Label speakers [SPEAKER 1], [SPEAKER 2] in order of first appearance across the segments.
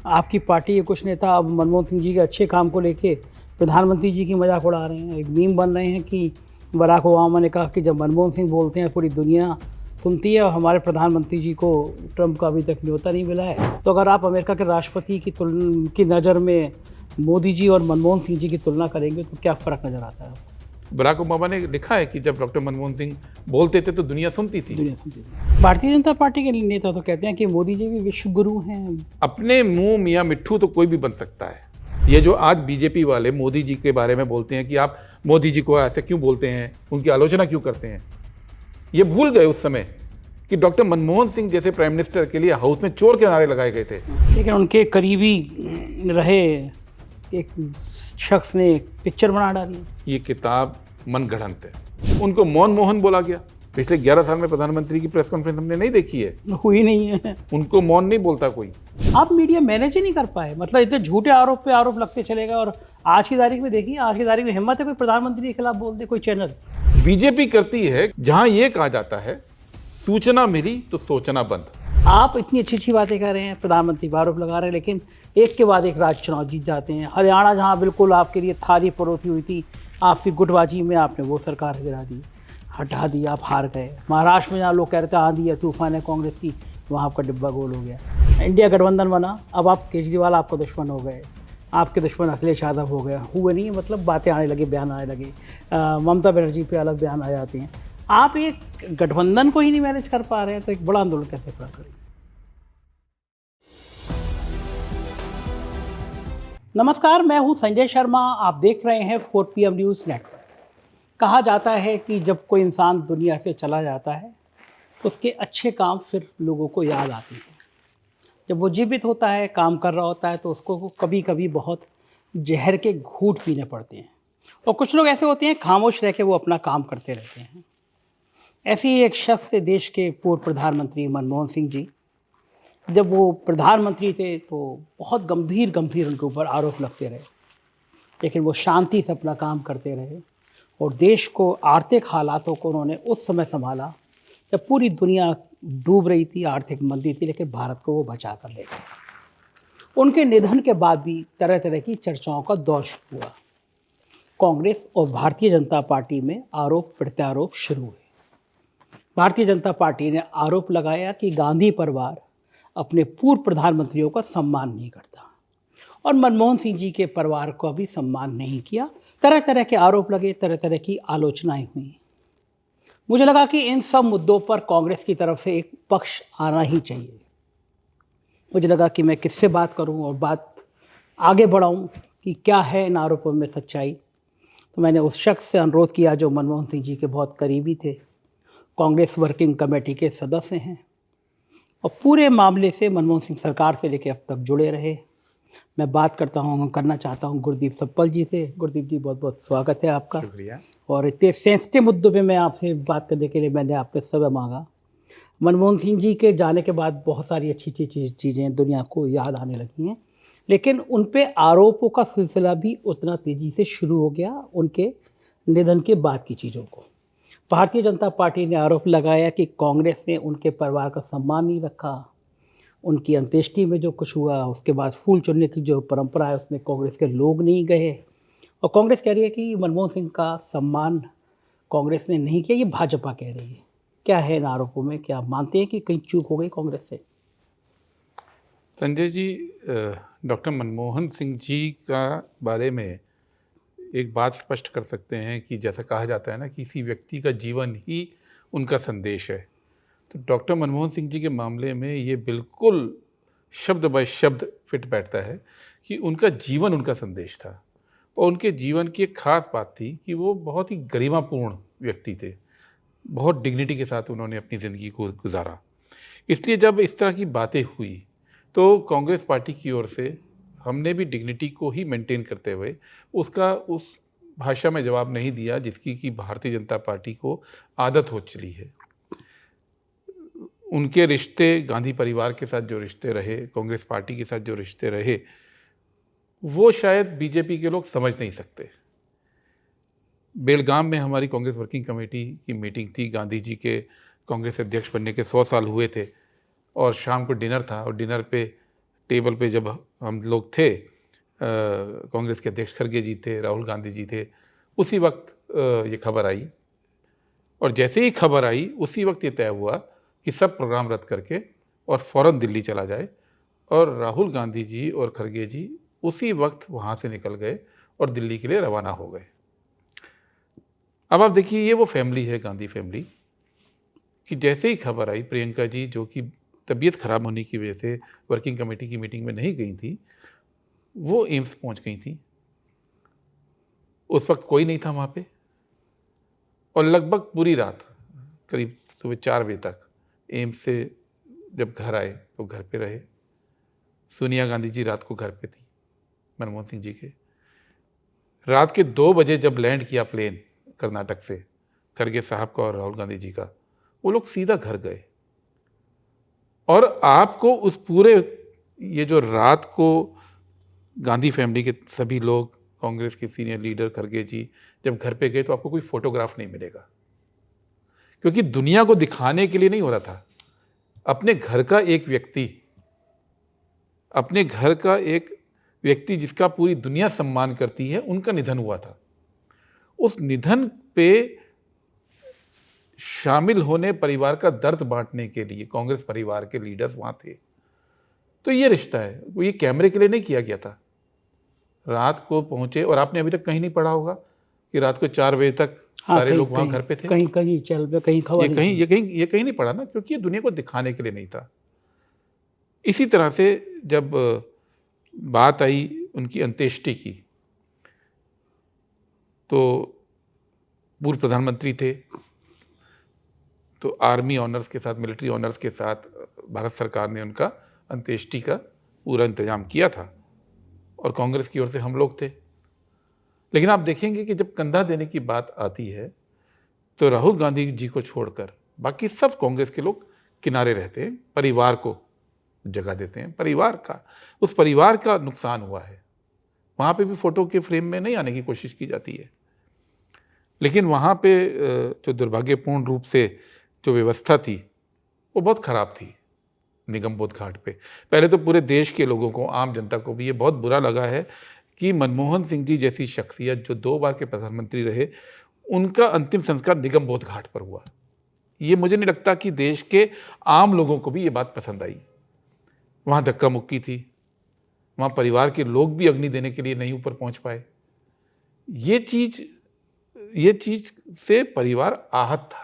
[SPEAKER 1] आपकी पार्टी के कुछ नेता अब मनमोहन सिंह जी के अच्छे काम को लेके प्रधानमंत्री जी की मजाक उड़ा रहे हैं। एक मीम बन रहे हैं कि बराक ओबामा ने कहा कि जब मनमोहन सिंह बोलते हैं पूरी दुनिया सुनती है और हमारे प्रधानमंत्री जी को ट्रंप का अभी तक न्योता नहीं मिला है। तो अगर आप अमेरिका के राष्ट्रपति की नज़र में मोदी जी और मनमोहन सिंह जी की तुलना करेंगे तो क्या फ़र्क नज़र आता है?
[SPEAKER 2] बराक ओबामा ने लिखा है कि जब डॉक्टर मनमोहन सिंह बोलते थे तो दुनिया सुनती थी।
[SPEAKER 1] दुनिया सुनती थी। भारतीय जनता पार्टी के नेता तो कहते हैं कि मोदी जी भी विश्व गुरु हैं।
[SPEAKER 2] अपने मुंह मियाँ मिट्ठू तो कोई भी बन सकता है। ये जो आज बीजेपी वाले मोदी जी के बारे में बोलते हैं कि आप मोदी जी को ऐसे क्यों बोलते हैं, उनकी आलोचना क्यों करते हैं, ये भूल गए उस समय कि डॉक्टर मनमोहन सिंह जैसे प्राइम मिनिस्टर के लिए हाउस में चोर के नारे लगाए गए थे।
[SPEAKER 1] लेकिन उनके करीबी रहे एक शख्स ने एक पिक्चर बना डाली।
[SPEAKER 2] ये किताब मनगढ़ंत है। उनको मौन मोहन बोला गया। पिछले 11 साल में प्रधानमंत्री की प्रेस कॉन्फ्रेंस हमने नहीं देखी है,
[SPEAKER 1] हुई नहीं है।
[SPEAKER 2] उनको मौन नहीं बोलता कोई।
[SPEAKER 1] आप मीडिया मैनेज ही नहीं कर पाए, मतलब इतने झूठे आरोप पे आरोप लगते चले गए। और आज की तारीख में देखिए, आज की तारीख में हिम्मत है कोई प्रधानमंत्री के खिलाफ बोल दे कोई चैनल।
[SPEAKER 2] बीजेपी करती है जहां ये कहा जाता है सूचना मिली तो सोचना बंद।
[SPEAKER 1] आप इतनी अच्छी अच्छी बातें कर रहे हैं, प्रधानमंत्री पर आरोप लगा रहे हैं, लेकिन एक के बाद एक राज्य चुनाव जीत जाते हैं। हरियाणा जहां बिल्कुल आपके लिए थाली परोसी हुई थी, आपकी गुटबाजी में आपने वो सरकार गिरा दी, हटा दी, आप हार गए। महाराष्ट्र में जहाँ लोग कह रहे थे आंधी है तूफान है कांग्रेस की, वहाँ आपका डिब्बा गोल हो गया। इंडिया गठबंधन बना, अब आप केजरीवाल आपका दुश्मन हो गए, आपके दुश्मन अखिलेश यादव हो गया। हुए नहीं, मतलब बातें आने लगी, बयान आने लगे, ममता बनर्जी पे अलग बयान आ जाते हैं। आप एक गठबंधन को ही नहीं मैनेज कर पा रहे हैं, तो एक बड़ा आंदोलन कैसे खड़ा करें? नमस्कार, मैं हूं संजय शर्मा, आप देख रहे हैं 4PM न्यूज़ नेटवर्क। कहा जाता है कि जब कोई इंसान दुनिया से चला जाता है तो उसके अच्छे काम फिर लोगों को याद आते हैं। जब वो जीवित होता है, काम कर रहा होता है, तो उसको कभी कभी बहुत जहर के घूंट पीने पड़ते हैं। और कुछ लोग ऐसे होते हैं खामोश रह के वो अपना काम करते रहते हैं। ऐसे ही एक शख्स थे देश के पूर्व प्रधानमंत्री मनमोहन सिंह जी। जब वो प्रधानमंत्री थे तो बहुत गंभीर गंभीर उनके ऊपर आरोप लगते रहे, लेकिन वो शांति से अपना काम करते रहे और देश को आर्थिक हालातों को उन्होंने उस समय संभाला जब पूरी दुनिया डूब रही थी, आर्थिक मंदी थी, लेकिन भारत को वो बचा कर ले गए। उनके निधन के बाद भी तरह तरह की चर्चाओं का दौर शुरू हुआ। कांग्रेस और भारतीय जनता पार्टी में आरोप प्रत्यारोप शुरू हुए। भारतीय जनता पार्टी ने आरोप लगाया कि गांधी परिवार अपने पूर्व प्रधानमंत्रियों का सम्मान नहीं करता और मनमोहन सिंह जी के परिवार को भी सम्मान नहीं किया। तरह तरह के आरोप लगे, तरह तरह की आलोचनाएं हुई। मुझे लगा कि इन सब मुद्दों पर कांग्रेस की तरफ से एक पक्ष आना ही चाहिए। मुझे लगा कि मैं किससे बात करूं और बात आगे बढ़ाऊं कि क्या है इन आरोपों में सच्चाई। तो मैंने उस शख्स से अनुरोध किया जो मनमोहन सिंह जी के बहुत करीबी थे, कांग्रेस वर्किंग कमेटी के सदस्य हैं और पूरे मामले से मनमोहन सिंह सरकार से लेकर अब तक जुड़े रहे। मैं बात करना चाहता हूं गुरदीप सप्पल जी से। गुरदीप जी, बहुत बहुत स्वागत है आपका।
[SPEAKER 2] शुक्रिया।
[SPEAKER 1] और इतने सेंसिटिव मुद्दों पे मैं आपसे बात करने के लिए मैंने आपसे समय मांगा। मनमोहन सिंह जी के जाने के बाद बहुत सारी अच्छी अच्छी चीज़ें दुनिया को याद आने लगी हैं, लेकिन उन पे आरोपों का सिलसिला भी उतना तेज़ी से शुरू हो गया उनके निधन के बाद की चीज़ों को। भारतीय जनता पार्टी ने आरोप लगाया कि कांग्रेस ने उनके परिवार का सम्मान नहीं रखा। उनकी अंत्येष्टि में जो कुछ हुआ, उसके बाद फूल चुनने की जो परंपरा है उसमें कांग्रेस के लोग नहीं गए। और कांग्रेस कह रही है कि मनमोहन सिंह का सम्मान कांग्रेस ने नहीं किया, ये भाजपा कह रही है। क्या है इन आरोपों में? क्या आप मानते हैं कि कहीं चूक हो गई कांग्रेस से?
[SPEAKER 2] संजय जी, डॉक्टर मनमोहन सिंह जी का बारे में एक बात स्पष्ट कर सकते हैं कि जैसा कहा जाता है ना, किसी व्यक्ति का जीवन ही उनका संदेश है। तो डॉक्टर मनमोहन सिंह जी के मामले में ये बिल्कुल शब्द बाय शब्द फिट बैठता है कि उनका जीवन उनका संदेश था। और उनके जीवन की एक ख़ास बात थी कि वो बहुत ही गरिमापूर्ण व्यक्ति थे। बहुत डिग्निटी के साथ उन्होंने अपनी ज़िंदगी को गुजारा। इसलिए जब इस तरह की बातें हुई तो कांग्रेस पार्टी की ओर से हमने भी डिग्निटी को ही मेंटेन करते हुए उसका उस भाषा में जवाब नहीं दिया जिसकी कि भारतीय जनता पार्टी को आदत हो चली है। उनके रिश्ते गांधी परिवार के साथ जो रिश्ते रहे, कांग्रेस पार्टी के साथ जो रिश्ते रहे, वो शायद बीजेपी के लोग समझ नहीं सकते। बेलगाम में हमारी कांग्रेस वर्किंग कमेटी की मीटिंग थी। गांधी जी के कांग्रेस अध्यक्ष बनने के 100 साल हुए थे और शाम को डिनर था और डिनर पे टेबल पे जब हम लोग थे, कांग्रेस के अध्यक्ष खड़गे जी थे, राहुल गांधी जी थे, उसी वक्त ये खबर आई। और जैसे ही खबर आई उसी वक्त ये तय हुआ कि सब प्रोग्राम रद्द करके और फ़ौरन दिल्ली चला जाए। और राहुल गांधी जी और खड़गे जी उसी वक्त वहाँ से निकल गए और दिल्ली के लिए रवाना हो गए। अब आप देखिए, ये वो फैमिली है, गांधी फैमिली, कि जैसे ही खबर आई प्रियंका जी, जो कि तबीयत खराब होने की वजह से वर्किंग कमेटी की मीटिंग में नहीं गई थी, वो एम्स पहुंच गई थी। उस वक्त कोई नहीं था वहाँ पे, और लगभग पूरी रात, करीब सुबह 4 बजे तक एम्स से जब घर आए तो घर पे रहे। सोनिया गांधी जी रात को घर पे थी मनमोहन सिंह जी के। रात के 2 बजे जब लैंड किया प्लेन कर्नाटक से, खड़गे साहब का और राहुल गांधी जी का, वो लोग सीधा घर गए। और आपको उस पूरे, ये जो रात को गांधी फैमिली के सभी लोग, कांग्रेस के सीनियर लीडर खड़गे जी जब घर पे गए, तो आपको कोई फोटोग्राफ नहीं मिलेगा, क्योंकि दुनिया को दिखाने के लिए नहीं हो रहा था। अपने घर का एक व्यक्ति, अपने घर का एक व्यक्ति जिसका पूरी दुनिया सम्मान करती है, उनका निधन हुआ था। उस निधन पे शामिल होने, परिवार का दर्द बांटने के लिए कांग्रेस परिवार के लीडर्स वहां थे। तो ये रिश्ता है, वो ये कैमरे के लिए नहीं किया गया था। रात को पहुंचे, और आपने अभी तक कहीं नहीं पढ़ा होगा कि रात को 4 बजे तक सारे लोग वहां घर पे थे।
[SPEAKER 1] कहीं कहीं चल पे, कहीं खबर
[SPEAKER 2] ये कहीं नहीं पढ़ा ना, क्योंकि ये दुनिया को दिखाने के लिए नहीं था। इसी तरह से जब बात आई उनकी अंत्येष्टि की, तो पूर्व प्रधानमंत्री थे, तो आर्मी ऑनर्स के साथ, मिलिट्री ऑनर्स के साथ भारत सरकार ने उनका अंत्येष्टि का पूरा इंतजाम किया था, और कांग्रेस की ओर से हम लोग थे। लेकिन आप देखेंगे कि जब कंधा देने की बात आती है, तो राहुल गांधी जी को छोड़कर बाकी सब कांग्रेस के लोग किनारे रहते हैं, परिवार को जगह देते हैं। उस परिवार का नुकसान हुआ है। वहाँ पे भी फोटो के फ्रेम में नहीं आने की कोशिश की जाती है, लेकिन वहाँ पे जो दुर्भाग्यपूर्ण रूप से जो व्यवस्था थी, वो बहुत ख़राब थी निगमबोध घाट पे। पहले तो पूरे देश के लोगों को, आम जनता को भी ये बहुत बुरा लगा है कि मनमोहन सिंह जी जैसी शख्सियत, जो 2 बार के प्रधानमंत्री रहे, उनका अंतिम संस्कार निगमबोध घाट पर हुआ। ये मुझे नहीं लगता कि देश के आम लोगों को भी ये बात पसंद आई। वहाँ धक्का मुक्की थी, वहाँ परिवार के लोग भी अग्नि देने के लिए नहीं ऊपर पहुँच पाए। ये चीज़ से परिवार आहत था।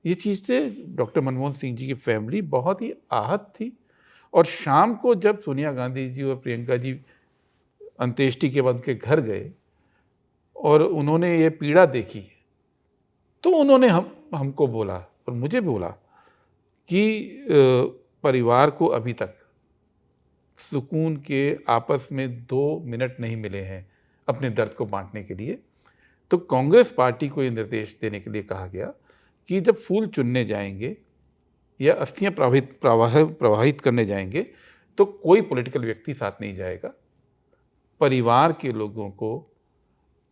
[SPEAKER 2] ये चीज़ से डॉक्टर मनमोहन सिंह जी की फैमिली बहुत ही आहत थी। और शाम को जब सोनिया गांधी जी और प्रियंका जी अंत्येष्टि के बाद उनके घर गए और उन्होंने ये पीड़ा देखी, तो उन्होंने हमको बोला, और मुझे बोला, कि परिवार को अभी तक सुकून के आपस में 2 मिनट नहीं मिले हैं अपने दर्द को बांटने के लिए। तो कांग्रेस पार्टी को ये निर्देश देने के लिए कहा गया कि जब फूल चुनने जाएंगे या अस्थियां प्रवाहित करने जाएंगे, तो कोई पॉलिटिकल व्यक्ति साथ नहीं जाएगा। परिवार के लोगों को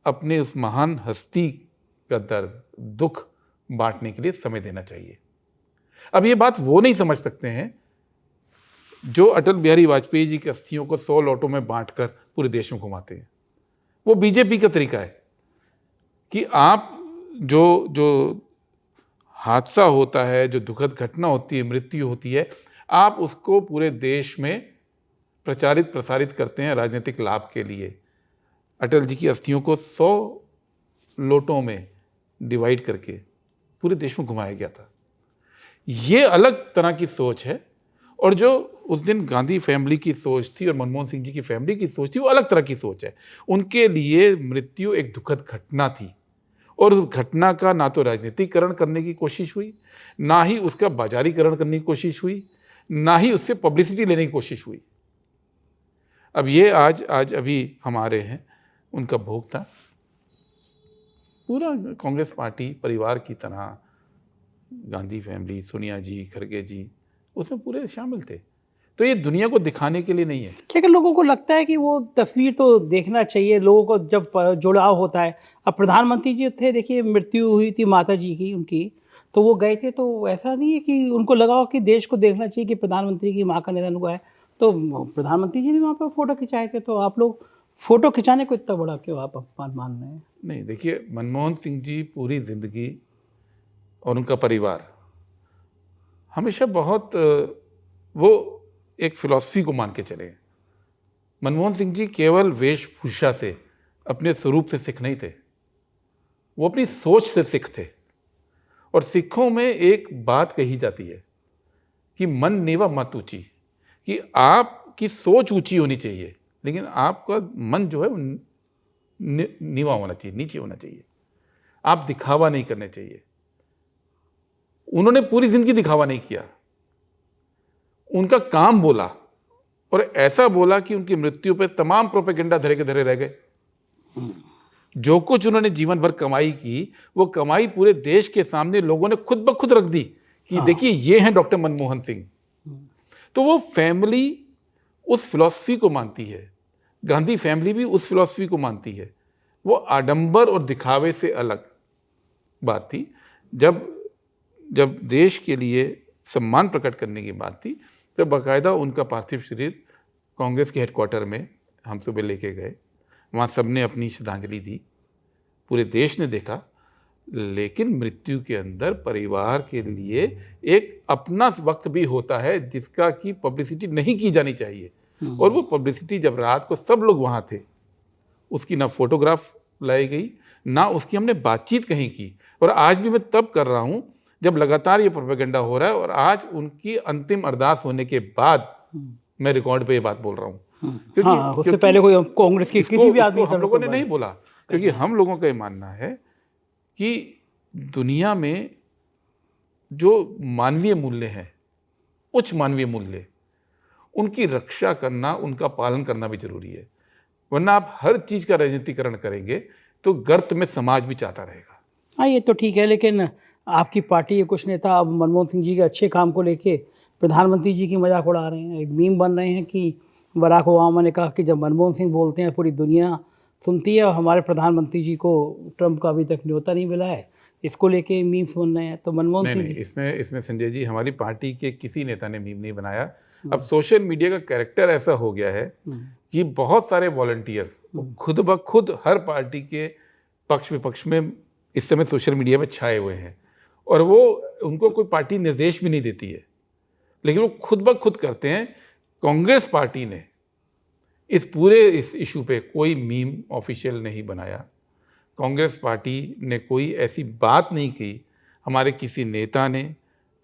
[SPEAKER 2] अपने उस महान हस्ती का दर्द, दुख बांटने के लिए समय देना चाहिए। अब ये बात वो नहीं समझ सकते हैं जो अटल बिहारी वाजपेयी जी की अस्थियों को 100 लॉटों में बांटकर पूरे देश में घुमाते हैं। वो बीजेपी का तरीका है कि आप जो हादसा होता है, जो दुखद घटना होती है, मृत्यु होती है, आप उसको पूरे देश में प्रसारित करते हैं राजनीतिक लाभ के लिए। अटल जी की अस्थियों को 100 लोटों में डिवाइड करके पूरे देश में घुमाया गया था। ये अलग तरह की सोच है, और जो उस दिन गांधी फैमिली की सोच थी और मनमोहन सिंह जी की फैमिली की सोच थी, वो अलग तरह की सोच है। उनके लिए मृत्यु एक दुखद घटना थी, और उस घटना का ना तो राजनीतिकरण करने की कोशिश हुई, ना ही उसका बाजारीकरण करने की कोशिश हुई, ना ही उससे पब्लिसिटी लेने की कोशिश हुई। अब ये आज अभी हम आ रहे हैं, उनका भोग था। पूरा कांग्रेस पार्टी परिवार की तरह, गांधी फैमिली, सोनिया जी, खड़गे जी, उसमें पूरे शामिल थे। तो ये दुनिया को दिखाने के लिए नहीं है।
[SPEAKER 1] लेकिन लोगों को लगता है कि वो तस्वीर तो देखना चाहिए लोगों को, जब जुड़ाव होता है। अब प्रधानमंत्री जी थे, देखिए मृत्यु हुई थी माता जी की, उनकी, तो वो गए थे, तो ऐसा नहीं है कि उनको लगा हो कि देश को देखना चाहिए कि प्रधानमंत्री की माँ का निधन हुआ है, तो प्रधानमंत्री जी ने वहाँ पर फ़ोटो खिंचाए थे, तो आप लोग फ़ोटो खिंचाने को इतना बड़ा क्यों आप अपमान मान रहे हैं?
[SPEAKER 2] नहीं, देखिए, मनमोहन सिंह जी पूरी ज़िंदगी और उनका परिवार हमेशा बहुत वो एक फ़िलॉसफ़ी को मान के चले हैं। मनमोहन सिंह जी केवल वेशभूषा से, अपने स्वरूप से सिख नहीं थे, वो अपनी सोच से सिख थे। और सिखों में एक बात कही जाती है कि मन नेवा मत ऊँची, कि आपकी सोच ऊँची होनी चाहिए, लेकिन आपका मन जो है वो नीवा होना चाहिए, नीचे होना चाहिए। आप दिखावा नहीं करने चाहिए। उन्होंने पूरी ज़िंदगी दिखावा नहीं किया। उनका काम बोला, और ऐसा बोला कि उनकी मृत्यु पे तमाम प्रोपेगेंडा धरे के धरे रह गए। जो कुछ उन्होंने जीवन भर कमाई की, वो कमाई पूरे देश के सामने लोगों ने खुद ब खुद रख दी कि देखिए ये हैं डॉक्टर मनमोहन सिंह। तो वो फैमिली उस फिलॉसफी को मानती है, गांधी फैमिली भी उस फिलॉसफी को मानती है। वो आडंबर और दिखावे से अलग बात थी। जब जब देश के लिए सम्मान प्रकट करने की बात थी, तो बाकायदा उनका पार्थिव शरीर कांग्रेस के हेडक्वार्टर में हम सुबह लेके गए। वहाँ सबने अपनी श्रद्धांजलि दी, पूरे देश ने देखा। लेकिन मृत्यु के अंदर परिवार के लिए एक अपना वक्त भी होता है जिसका कि पब्लिसिटी नहीं की जानी चाहिए। और वो पब्लिसिटी, जब रात को सब लोग वहाँ थे, उसकी ना फोटोग्राफ लाई गई, ना उसकी हमने बातचीत कहीं की। और आज भी मैं तब कर रहा हूँ जब लगातार ये प्रोपेगेंडा हो रहा है, और आज उनकी अंतिम अरदास होने के बाद मैं रिकॉर्ड पे ये बात बोल रहा हूँ। क्योंकि
[SPEAKER 1] उससे पहले कोई कांग्रेस की किसी भी आदमी
[SPEAKER 2] हम लोगों ने नहीं बोला, क्योंकि हम लोगों का ये मानना है कि दुनिया में जो मानवीय मूल्य हैं, उच्च मानवीय मूल्य, उनकी रक्षा करना, उनका पालन करना भी जरूरी है। वरना आप हर चीज का राजनीतिकरण करेंगे तो गर्त में समाज भी चाहता रहेगा।
[SPEAKER 1] हाँ, ये तो ठीक है, लेकिन आपकी पार्टी के कुछ नेता अब मनमोहन सिंह जी के अच्छे काम को लेके प्रधानमंत्री जी की मजाक उड़ा रहे हैं। एक मीम बन रहे हैं कि बराक ओबामा ने कहा कि जब मनमोहन सिंह बोलते हैं पूरी दुनिया सुनती है, और हमारे प्रधानमंत्री जी को ट्रंप का अभी तक न्योता नहीं मिला है। इसको लेके मीम्स बन रहे हैं। तो मनमोहन सिंह
[SPEAKER 2] नहीं, इसमें संजय जी, हमारी पार्टी के किसी नेता ने मीम नहीं बनाया। अब सोशल मीडिया का कैरेक्टर ऐसा हो गया है कि बहुत सारे वॉलंटियर्स खुद ब खुद हर पार्टी के पक्ष विपक्ष में इस समय सोशल मीडिया में छाए हुए हैं, और वो उनको कोई पार्टी निर्देश भी नहीं देती है, लेकिन वो खुद ब खुद करते हैं। कांग्रेस पार्टी ने इस इशू पे कोई मीम ऑफिशियल नहीं बनाया। कांग्रेस पार्टी ने कोई ऐसी बात नहीं की। हमारे किसी नेता ने,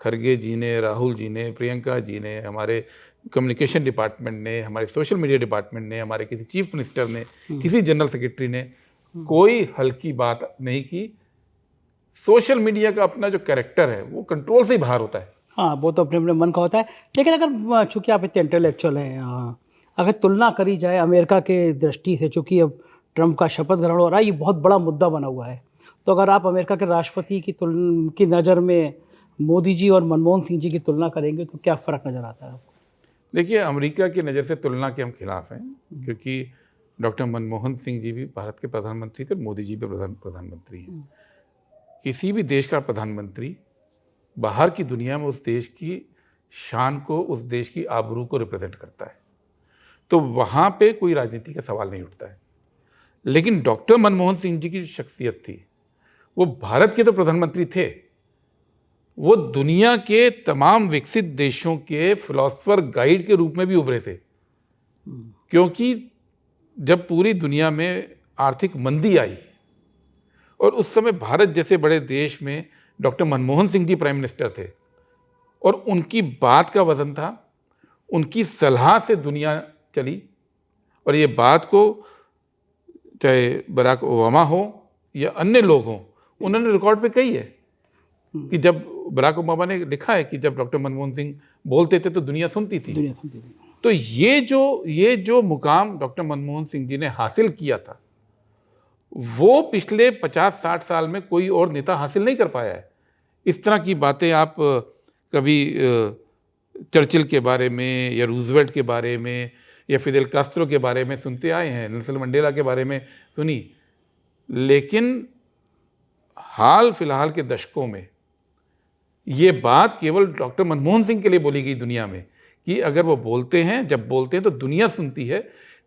[SPEAKER 2] खरगे जी ने, राहुल जी ने, प्रियंका जी ने, हमारे कम्युनिकेशन डिपार्टमेंट ने, हमारे सोशल मीडिया डिपार्टमेंट ने, हमारे किसी चीफ मिनिस्टर ने, किसी जनरल सेक्रेटरी ने कोई हल्की बात नहीं की। सोशल मीडिया का अपना जो कैरेक्टर है वो कंट्रोल से ही बाहर होता है।
[SPEAKER 1] हाँ, वो तो अपने अपने मन का होता है। लेकिन अगर चूंकि आप इतने इंटेलेक्चुअल हैं, अगर तुलना करी जाए अमेरिका के दृष्टि से, चूंकि अब ट्रंप का शपथ ग्रहण हो रहा है, ये बहुत बड़ा मुद्दा बना हुआ है, तो अगर आप अमेरिका के राष्ट्रपति की नज़र में मोदी जी और मनमोहन सिंह जी की तुलना करेंगे तो क्या फ़र्क नज़र आता है आपको?
[SPEAKER 2] देखिए, अमेरिका की नज़र से तुलना के हम खिलाफ हैं, क्योंकि डॉक्टर मनमोहन सिंह जी भी भारत के प्रधानमंत्री थे, मोदी जी भी प्रधानमंत्री हैं। किसी भी देश का प्रधानमंत्री बाहर की दुनिया में उस देश की शान को, उस देश की आबरू को रिप्रेजेंट करता है, तो वहाँ पे कोई राजनीति का सवाल नहीं उठता है। लेकिन डॉक्टर मनमोहन सिंह जी की जो शख्सियत थी, वो भारत के तो प्रधानमंत्री थे, वो दुनिया के तमाम विकसित देशों के फिलोसफर गाइड के रूप में भी उभरे थे। क्योंकि जब पूरी दुनिया में आर्थिक मंदी आई और उस समय भारत जैसे बड़े देश में doctor Manmohan Singh ji prime minister थे, और उनकी बात का वजन था, उनकी सलाह से दुनिया चली। और ये बात को चाहे बराक ओबामा हो या अन्य लोग हों, उन्होंने रिकॉर्ड पे कही है कि जब बराक ओबामा ने लिखा है कि जब डॉक्टर मनमोहन सिंह बोलते थे तो दुनिया सुनती थी। तो ये जो मुकाम डॉक्टर मनमोहन सिंह जी ने हासिल किया था, वो पिछले 50-60 साल में कोई और नेता हासिल नहीं कर पाया है। इस तरह की बातें आप कभी चर्चिल के बारे में या रूजवेल्ट के बारे में या फिदेल कास्त्रो के बारे में सुनते आए हैं, नेल्सन मंडेला के बारे में सुनी, लेकिन हाल फिलहाल के दशकों में ये बात केवल डॉक्टर मनमोहन सिंह के लिए बोली गई दुनिया में कि अगर वो बोलते हैं, जब बोलते हैं तो दुनिया सुनती है।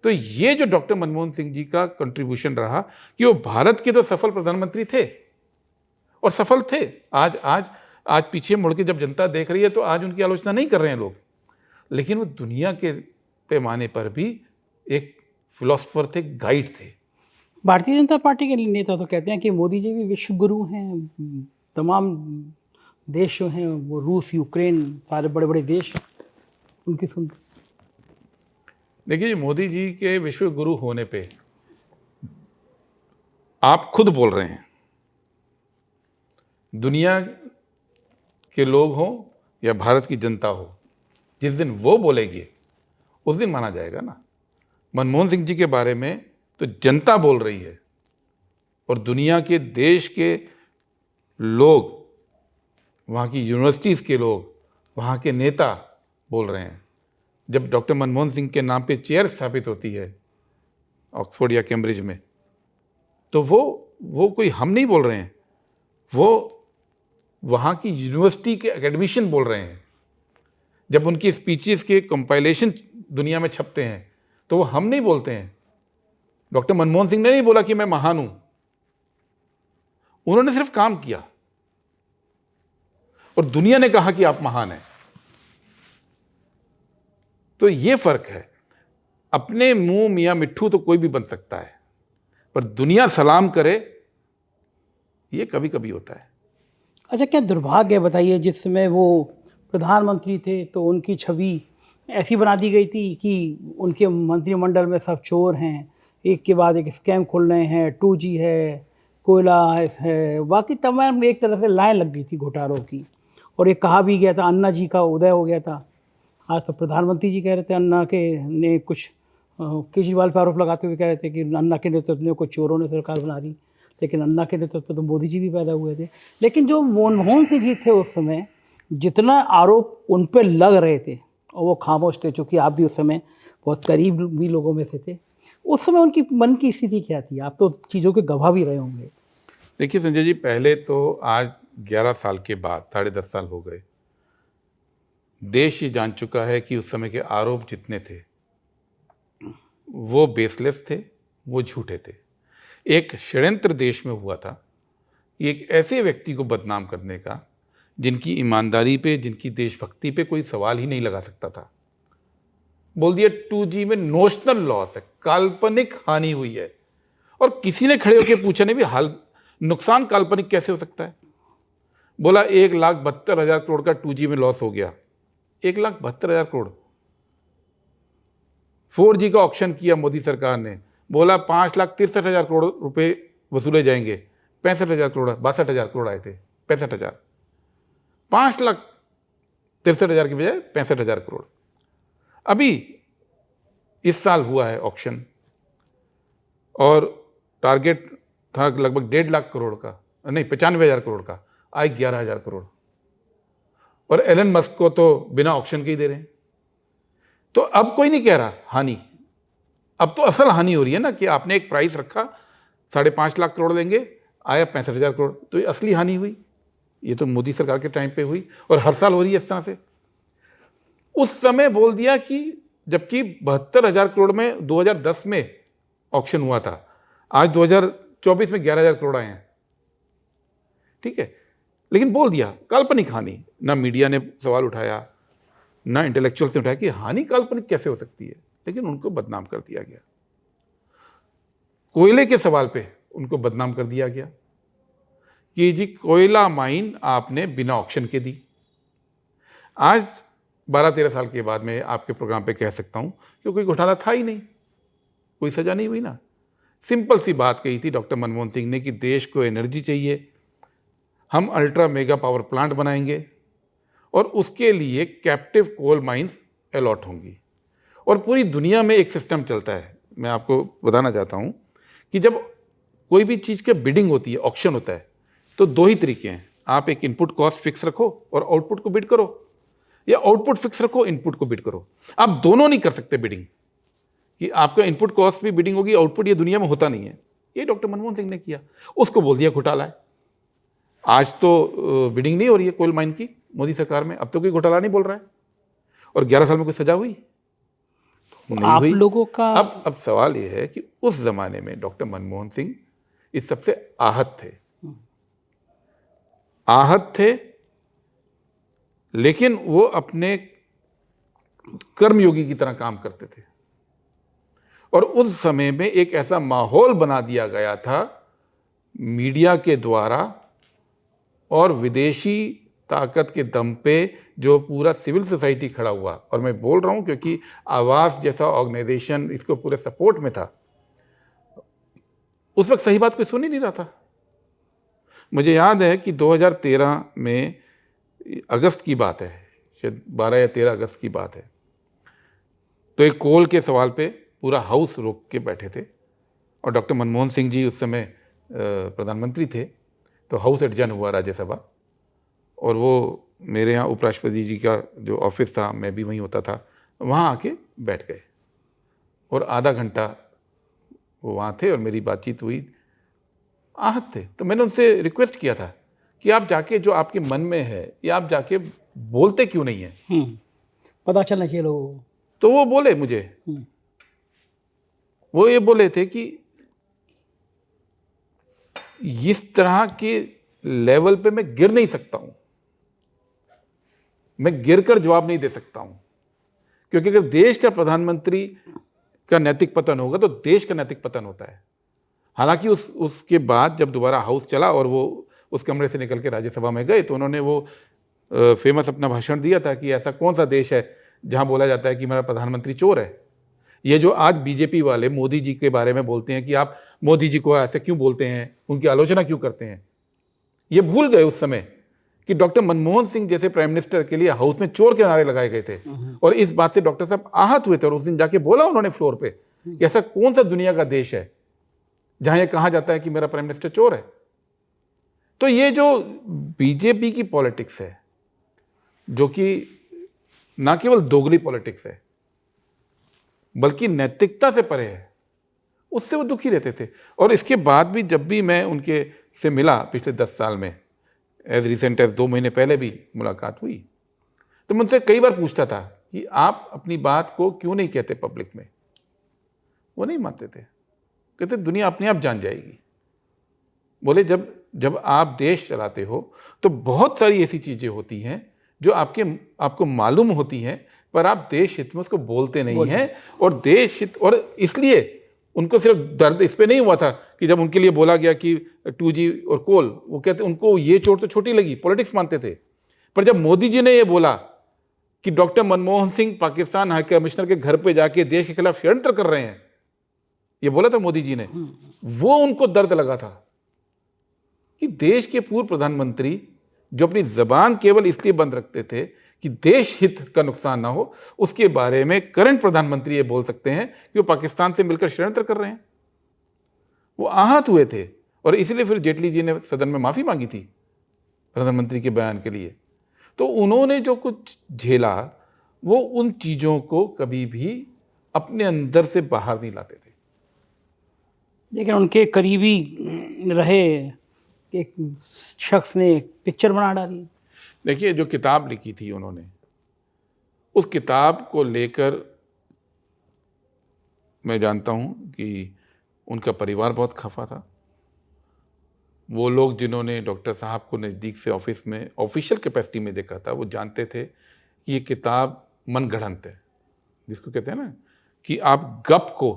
[SPEAKER 2] तो ये जो डॉक्टर मनमोहन सिंह जी का कंट्रीब्यूशन रहा कि वो भारत के तो सफल प्रधानमंत्री थे और सफल थे। आज आज आज पीछे मुड़ के जब जनता देख रही है तो आज उनकी आलोचना नहीं कर रहे हैं लोग, लेकिन वो दुनिया के पैमाने पर भी एक फिलोसफर थे, गाइड थे।
[SPEAKER 1] भारतीय जनता पार्टी के नेता तो कहते हैं कि मोदी जी भी विश्व गुरु हैं, तमाम देश जो हैं वो रूस, यूक्रेन, सारे बड़े बड़े देश हैं, उनकी सुन।
[SPEAKER 2] देखिए, मोदी जी के विश्व गुरु होने पे आप खुद बोल रहे हैं, दुनिया के लोग हों या भारत की जनता हो, जिस दिन वो बोलेगी उस दिन माना जाएगा ना। मनमोहन सिंह जी के बारे में तो जनता बोल रही है और दुनिया के देश के लोग, वहाँ की यूनिवर्सिटीज़ के लोग, वहाँ के नेता बोल रहे हैं। जब डॉक्टर मनमोहन सिंह के नाम पे चेयर स्थापित होती है ऑक्सफोर्ड या कैम्ब्रिज में, तो वो कोई हम नहीं बोल रहे हैं, वो वहाँ की यूनिवर्सिटी के एकेडमिशियन बोल रहे हैं। जब उनकी स्पीचेस के कंपाइलेशन दुनिया में छपते हैं तो वो हम नहीं बोलते हैं। डॉक्टर मनमोहन सिंह ने नहीं बोला कि मैं महान हूं, उन्होंने सिर्फ काम किया और दुनिया ने कहा कि आप महान हैं। तो ये फर्क है। अपने मुंह मियां मिट्ठू तो कोई भी बन सकता है, पर दुनिया सलाम करे ये कभी कभी होता है।
[SPEAKER 1] अच्छा, क्या दुर्भाग्य है बताइए, जिस समय वो प्रधानमंत्री थे तो उनकी छवि ऐसी बना दी गई थी कि उनके मंत्रिमंडल में सब चोर हैं, एक के बाद एक स्कैम खोल रहे हैं, 2G है, कोयला है, बाकी तमाम एक तरह से लाइन लग गई थी घोटालों की। और एक कहा भी गया था अन्ना जी का उदय हो गया था। आज तो प्रधानमंत्री जी कह रहे थे अन्ना के ने कुछ केजरीवाल पर आरोप लगाते हुए कह रहे थे कि अन्ना के नेतृत्व में कुछ चोरों ने सरकार बना ली, लेकिन अन्ना के नेतृत्व तो मोदी जी भी पैदा हुए थे। लेकिन जो मनमोहन सिंह जी थे उस समय, जितना आरोप उन पर लग रहे थे और वो खामोश थे, चूँकि आप भी उस समय बहुत करीब भी लोगों में से थे, उस समय उनकी मन की स्थिति क्या थी? आप तो चीज़ों के गवाह भी रहे होंगे।
[SPEAKER 2] देखिए संजय जी, पहले तो आज 11 साल के बाद, 10.5 साल हो गए, देश ये जान चुका है कि उस समय के आरोप जितने थे वो बेसलेस थे, वो झूठे थे। एक षड्यंत्र देश में हुआ था कि एक ऐसे व्यक्ति को बदनाम करने का जिनकी ईमानदारी पे, जिनकी देशभक्ति पे कोई सवाल ही नहीं लगा सकता था। बोल दिया 2G में नोशनल लॉस है, काल्पनिक हानि हुई है, और किसी ने खड़े होकर पूछा नहीं भी हाल नुकसान काल्पनिक कैसे हो सकता है। बोला 1,72,000 करोड़ का 2G में लॉस हो गया। 1,72,000 करोड़। 4G का ऑक्शन किया मोदी सरकार ने, बोला 5,63,000 करोड़ रुपए वसूले जाएंगे। 65,000 करोड़, 62,000 करोड़ आए थे, 65,000। 5,63,000 की बजाय 65,000 करोड़। अभी इस साल हुआ है ऑक्शन और टारगेट था लगभग 1.5 लाख करोड़ का, नहीं 95,000 करोड़ का, आए 11,000 करोड़। और एलन मस्क को तो बिना ऑक्शन के ही दे रहे हैं। तो अब कोई नहीं कह रहा हानि, अब तो असल हानि हो रही है ना कि आपने एक प्राइस रखा 5.5 लाख करोड़ देंगे, आया 65,000 करोड़, तो ये असली हानि हुई। ये तो मोदी सरकार के टाइम पे हुई और हर साल हो रही है इस तरह से। उस समय बोल दिया कि जबकि 72,000 करोड़ में 2010 में ऑक्शन हुआ था, आज 2024 में 11,000 करोड़ आए हैं। ठीक है, लेकिन बोल दिया काल्पनिक हानि। ना मीडिया ने सवाल उठाया, ना इंटेलेक्चुअल्स ने उठाया कि हानि काल्पनिक कैसे हो सकती है, लेकिन उनको बदनाम कर दिया गया। कोयले के सवाल पे उनको बदनाम कर दिया गया कि जी कोयला माइन आपने बिना ऑक्शन के दी। आज 12-13 साल के बाद मैं आपके प्रोग्राम पे कह सकता हूं कि कोई घोटाला था ही नहीं, कोई सजा नहीं हुई ना। सिंपल सी बात कही थी डॉक्टर मनमोहन सिंह ने कि देश को एनर्जी चाहिए, हम अल्ट्रा मेगा पावर प्लांट बनाएंगे और उसके लिए कैप्टिव कोल माइंस अलॉट होंगी। और पूरी दुनिया में एक सिस्टम चलता है, मैं आपको बताना चाहता हूं कि जब कोई भी चीज़ की बिडिंग होती है, ऑक्शन होता है, तो 2 ही तरीके हैं। आप एक इनपुट कॉस्ट फिक्स रखो और आउटपुट को बिड करो, या आउटपुट फिक्स रखो, इनपुट को बिड करो। आप दोनों नहीं कर सकते बिडिंग, कि आपका इनपुट कॉस्ट भी बिडिंग होगी, आउटपुट, ये दुनिया में होता नहीं है। ये डॉक्टर मनमोहन सिंह ने किया, उसको बोल दिया घोटाला है। आज तो बिडिंग नहीं हो रही है कोल माइन की मोदी सरकार में, अब तो कोई घोटाला नहीं बोल रहा है। और 11 साल में कोई सजा हुई? नहीं
[SPEAKER 1] आप
[SPEAKER 2] हुई।
[SPEAKER 1] लोगों का
[SPEAKER 2] अब सवाल ये है कि उस जमाने में डॉक्टर मनमोहन सिंह इस सबसे आहत थे, लेकिन वो अपने कर्मयोगी की तरह काम करते थे। और उस समय में एक ऐसा माहौल बना दिया गया था मीडिया के द्वारा और विदेशी ताकत के दम पे जो पूरा सिविल सोसाइटी खड़ा हुआ, और मैं बोल रहा हूं क्योंकि आवास जैसा ऑर्गेनाइजेशन इसको पूरे सपोर्ट में था, उस वक्त सही बात कोई सुन ही नहीं रहा था। मुझे याद है कि 2013 में अगस्त की बात है, शायद 12 या 13 अगस्त की बात है, तो एक कोल के सवाल पे पूरा हाउस रोक के बैठे थे और डॉक्टर मनमोहन सिंह जी उस समय प्रधानमंत्री थे, तो हाउस एडजर्न हुआ राज्यसभा, और वो मेरे यहाँ उपराष्ट्रपति जी का जो ऑफिस था, मैं भी वहीं होता था, वहाँ आके बैठ गए और आधा घंटा वो वहाँ थे और मेरी बातचीत हुई। आहत थे। तो मैंने उनसे रिक्वेस्ट किया था कि आप जाके जो आपके मन में है या आप जाके बोलते क्यों नहीं है?
[SPEAKER 1] पता चलना चाहिए लोगों को।
[SPEAKER 2] तो वो बोले मुझे, वो ये बोले थे कि इस तरह के लेवल पे मैं गिर नहीं सकता हूं, मैं गिर कर जवाब नहीं दे सकता हूं, क्योंकि अगर देश का प्रधानमंत्री का नैतिक पतन होगा तो देश का नैतिक पतन होता है। हालांकि उसके बाद जब दोबारा हाउस चला और वो उस कमरे से निकल के राज्यसभा में गए, तो उन्होंने वो फेमस अपना भाषण दिया था कि ऐसा कौन सा देश है जहां बोला जाता है कि मेरा प्रधानमंत्री चोर है। ये जो आज बीजेपी वाले मोदी जी के बारे में बोलते हैं कि आप मोदी जी को ऐसे क्यों बोलते हैं, उनकी आलोचना क्यों करते हैं, ये भूल गए उस समय कि डॉक्टर मनमोहन सिंह जैसे प्राइम मिनिस्टर के लिए हाउस में चोर के नारे लगाए गए थे। और इस बात से डॉक्टर साहब आहत हुए थे और उस दिन जाके बोला उन्होंने फ्लोर पे कि ऐसा कौन सा दुनिया का देश है जहां ये कहा जाता है कि मेरा प्राइम मिनिस्टर चोर है। तो ये जो बीजेपी की पॉलिटिक्स है, जो कि ना केवल दोगली पॉलिटिक्स है बल्कि नैतिकता से परे है, उससे वो दुखी रहते थे। और इसके बाद भी जब भी मैं उनके से मिला पिछले 10 साल में, एज रिसेंट एज 2 महीने पहले भी मुलाकात हुई, तो मैं उनसे कई बार पूछता था कि आप अपनी बात को क्यों नहीं कहते पब्लिक में। वो नहीं मानते थे, कहते दुनिया अपने आप जान जाएगी। बोले जब आप देश चलाते हो तो बहुत सारी ऐसी चीजें होती हैं जो आपको मालूम होती हैं, पर आप देश हित में उसको बोलते नहीं हैं। और देश हित, और इसलिए उनको सिर्फ दर्द इस पे नहीं हुआ था कि जब उनके लिए बोला गया कि 2G और कोल, वो कहते उनको ये चोट तो छोटी लगी, पॉलिटिक्स मानते थे। पर जब मोदी जी ने ये बोला कि doctor Manmohan Singh Pakistan high commissioner के घर पे जाके देश के खिलाफ षड्यंत्र कर रहे हैं, ये बोला था मोदी जी ने, वो उनको दर्द लगा था कि देश के पूर्व प्रधानमंत्री जो अपनी जबान केवल इसलिए बंद रखते थे कि देश हित का नुकसान ना हो, उसके बारे में करंट प्रधानमंत्री ये बोल सकते हैं कि वो पाकिस्तान से मिलकर षड्यंत्र कर रहे हैं। वो आहत हुए थे और इसलिए फिर जेटली जी ने सदन में माफी मांगी थी प्रधानमंत्री के बयान के लिए। तो उन्होंने जो कुछ झेला, वो उन चीजों को कभी भी अपने अंदर से बाहर नहीं लाते थे।
[SPEAKER 1] लेकिन उनके करीबी रहे एक शख्स ने एक पिक्चर बना डाली।
[SPEAKER 2] देखिए, जो किताब लिखी थी उन्होंने, उस किताब को लेकर मैं जानता हूं कि उनका परिवार बहुत खफा था। वो लोग जिन्होंने डॉक्टर साहब को नज़दीक से ऑफिस में ऑफिशियल कैपेसिटी में देखा था, वो जानते थे कि ये किताब मनगढ़ंत है, जिसको कहते हैं ना कि आप गप को,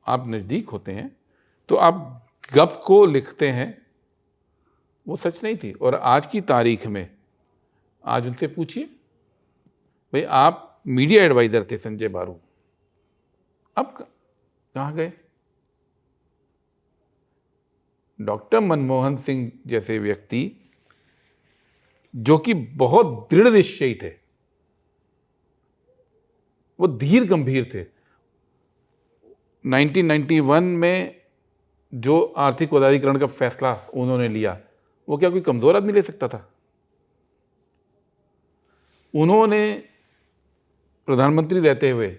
[SPEAKER 2] आप नज़दीक होते हैं तो आप गप को लिखते हैं, वो सच नहीं थी। और आज की तारीख में आज उनसे पूछिए, भाई आप मीडिया एडवाइजर थे संजय बारू, अब कहाँ गए? डॉक्टर मनमोहन सिंह जैसे व्यक्ति जो कि बहुत दृढ़ निश्चयी थे, वो धीर गंभीर थे। 1991 में जो आर्थिक उदारीकरण का फैसला उन्होंने लिया, वो क्या कोई कमजोर आदमी ले सकता था? उन्होंने प्रधानमंत्री रहते हुए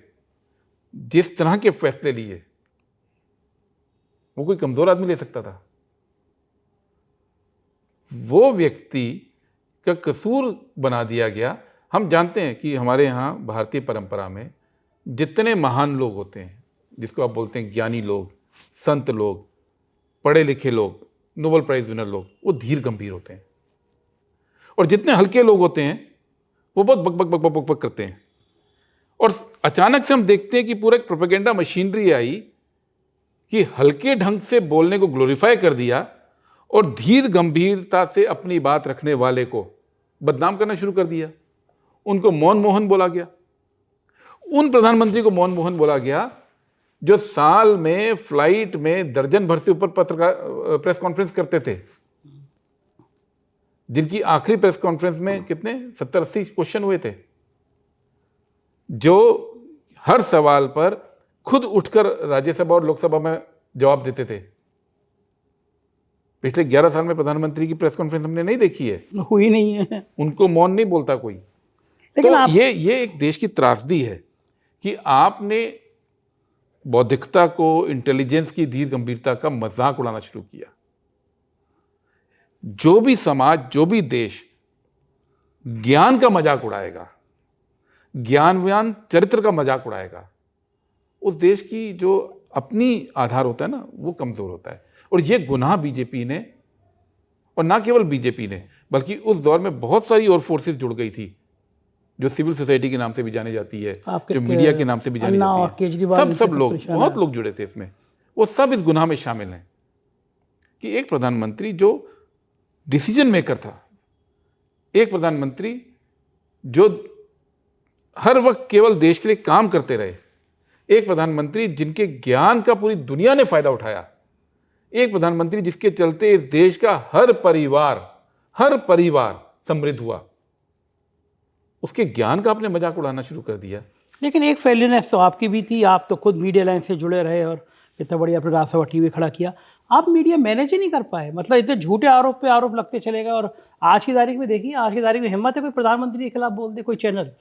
[SPEAKER 2] जिस तरह के फैसले लिए, वो कोई कमजोर आदमी ले सकता था? वो व्यक्ति का कसूर बना दिया गया। हम जानते हैं कि हमारे यहाँ भारतीय परंपरा में जितने महान लोग होते हैं, जिसको आप बोलते हैं ज्ञानी लोग, संत लोग, पढ़े लिखे लोग, नोबेल प्राइज विनर लोग, वो धीर गंभीर होते हैं। और जितने हल्के लोग होते हैं वो बहुत बक बक बक बक बक बक करते हैं। और अचानक से हम देखते हैं कि पूरा एक प्रोपेगेंडा मशीनरी आई कि हल्के ढंग से बोलने को ग्लोरीफाई कर दिया और धीर गंभीरता से अपनी बात रखने वाले को बदनाम करना शुरू कर दिया। उनको मौन मोहन बोला गया। उन प्रधानमंत्री को मौन मोहन बोला गया जो साल में फ्लाइट में दर्जन भर से ऊपर प्रेस कॉन्फ्रेंस करते थे, जिनकी आखिरी प्रेस कॉन्फ्रेंस में कितने 70-80 क्वेश्चन हुए थे, जो हर सवाल पर खुद उठकर राज्यसभा और लोकसभा में जवाब देते थे। पिछले 11 साल में प्रधानमंत्री की प्रेस कॉन्फ्रेंस हमने नहीं देखी है,
[SPEAKER 1] हुई नहीं है।
[SPEAKER 2] उनको मौन नहीं बोलता कोई।
[SPEAKER 1] लेकिन
[SPEAKER 2] तो
[SPEAKER 1] आप
[SPEAKER 2] ये एक देश की त्रासदी है कि आपने बौद्धिकता को, इंटेलिजेंस की धीर गंभीरता का मजाक उड़ाना शुरू किया। जो भी समाज, जो भी देश ज्ञान का मजाक उड़ाएगा, ज्ञानवान चरित्र का मजाक उड़ाएगा, उस देश की जो अपनी आधार होता है ना, वो कमजोर होता है। और ये गुनाह बीजेपी ने, और ना केवल बीजेपी ने, बल्कि उस दौर में बहुत सारी और फोर्सेस जुड़ गई थी जो सिविल सोसाइटी के नाम से भी जाने जाती है, जो मीडिया के नाम से भी जानी जाती है। सब लोग, बहुत लोग जुड़े थे इसमें। वो सब इस गुनाह में शामिल हैं कि एक प्रधानमंत्री जो डिसीजन मेकर था, एक प्रधानमंत्री जो हर वक्त केवल देश के लिए काम करते रहे, एक प्रधानमंत्री जिनके ज्ञान का पूरी दुनिया ने फायदा उठाया, एक प्रधानमंत्री जिसके चलते इस देश का हर परिवार समृद्ध हुआ, उसके ज्ञान का आपने मजाक उड़ाना शुरू कर दिया।
[SPEAKER 1] लेकिन एक फेलियरनेस तो आपकी भी थी। आप तो खुद मीडिया लाइन से जुड़े रहे और इतना बढ़िया अपने राज्यसभा टीवी खड़ा किया। आप मीडिया मैनेज ही नहीं कर पाए। मतलब इतने झूठे आरोप पे आरोप लगते चले गए। और आज की तारीख में देखिए, आज की तारीख में हिम्मत है कोई प्रधानमंत्री के खिलाफ बोल दे, कोई चैनल।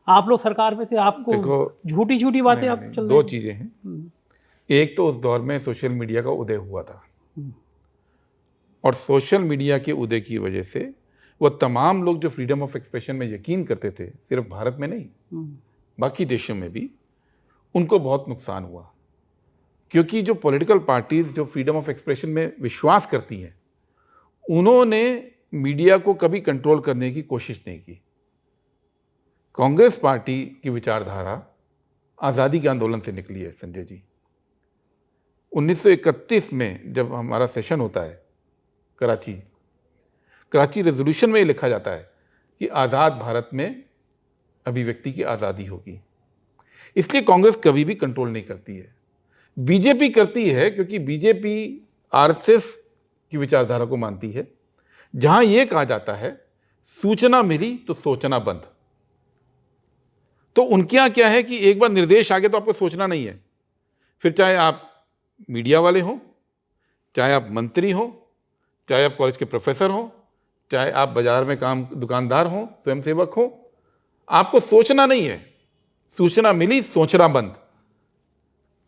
[SPEAKER 1] आप लोग सरकार में थे, आपको झूठी झूठी बातें आप चल रही।
[SPEAKER 2] दो चीजें हैं। एक तो उस दौर में सोशल मीडिया का उदय हुआ था, और सोशल मीडिया के उदय की वजह से वो तमाम लोग जो फ्रीडम ऑफ एक्सप्रेशन में यकीन करते थे, सिर्फ भारत में नहीं, बाकी देशों में भी, उनको बहुत नुकसान हुआ। क्योंकि जो पॉलिटिकल पार्टीज जो फ्रीडम ऑफ एक्सप्रेशन में विश्वास करती हैं, उन्होंने मीडिया को कभी कंट्रोल करने की कोशिश नहीं की। कांग्रेस पार्टी की विचारधारा आज़ादी के आंदोलन से निकली है संजय जी। 1931 में जब हमारा सेशन होता है कराची रेजोल्यूशन में ये लिखा जाता है कि आज़ाद भारत में अभिव्यक्ति की आज़ादी होगी। इसलिए कांग्रेस कभी भी कंट्रोल नहीं करती है। बीजेपी करती है क्योंकि बीजेपी आरएसएस की विचारधारा को मानती है, जहां यह कहा जाता है सूचना मिली तो सोचना बंद। तो उनके यहां क्या है कि एक बार निर्देश आ गया तो आपको सोचना नहीं है। फिर चाहे आप मीडिया वाले हों, चाहे आप मंत्री हों, चाहे आप कॉलेज के प्रोफेसर हों, चाहे आप बाजार में काम दुकानदार हों, स्वयंसेवक हों, आपको सोचना नहीं है। सूचना मिली, सोचना बंद।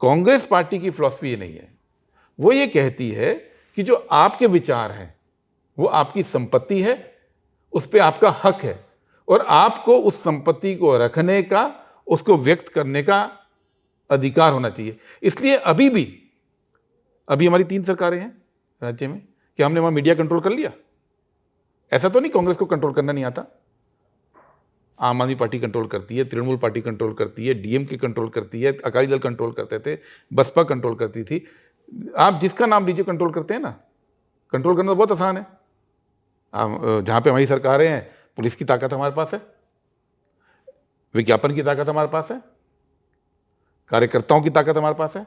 [SPEAKER 2] कांग्रेस पार्टी की फिलॉसफी ये नहीं है। वो ये कहती है कि जो आपके विचार हैं वो आपकी संपत्ति है, उस पर आपका हक है, और आपको उस संपत्ति को रखने का, उसको व्यक्त करने का अधिकार होना चाहिए। इसलिए अभी हमारी 3 सरकारें हैं राज्य में, कि हमने वहां मीडिया कंट्रोल कर लिया। ऐसा तो नहीं कांग्रेस को कंट्रोल करना नहीं आता। आम आदमी पार्टी कंट्रोल करती है, तृणमूल पार्टी कंट्रोल करती है, डीएमके कंट्रोल करती है, अकाली दल कंट्रोल करते थे, बसपा कंट्रोल करती थी। आप जिसका नाम लीजिए कंट्रोल करते हैं ना। कंट्रोल करना तो बहुत आसान है। जहां पे हमारी सरकारें हैं, पुलिस की ताकत हमारे पास है, विज्ञापन की ताकत हमारे पास है, कार्यकर्ताओं की ताकत हमारे पास है।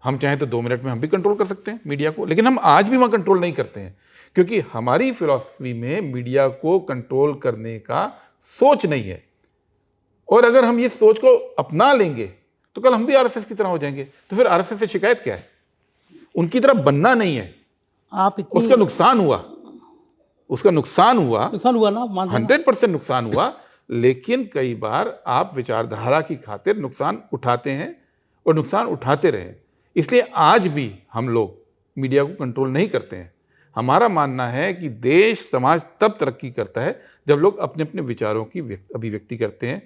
[SPEAKER 2] हम चाहें तो 2 मिनट में हम भी कंट्रोल कर सकते हैं मीडिया को। लेकिन हम आज भी वहां कंट्रोल नहीं करते हैं, क्योंकि हमारी फिलॉसफी में मीडिया को कंट्रोल करने का सोच नहीं है। और अगर हम ये सोच को अपना लेंगे तो कल हम भी आरएसएस की तरह हो जाएंगे। तो फिर आरएसएस से शिकायत क्या है? उनकी तरह बनना नहीं है। उसका नुकसान हुआ ना, 100% नुकसान हुआ। लेकिन कई बार आप विचारधारा की खातिर नुकसान उठाते हैं और नुकसान उठाते रहे। इसलिए आज भी हम लोग मीडिया को कंट्रोल नहीं करते हैं। हमारा मानना है कि देश समाज तब तरक्की करता है जब लोग अपने अपने विचारों की अभिव्यक्ति करते हैं।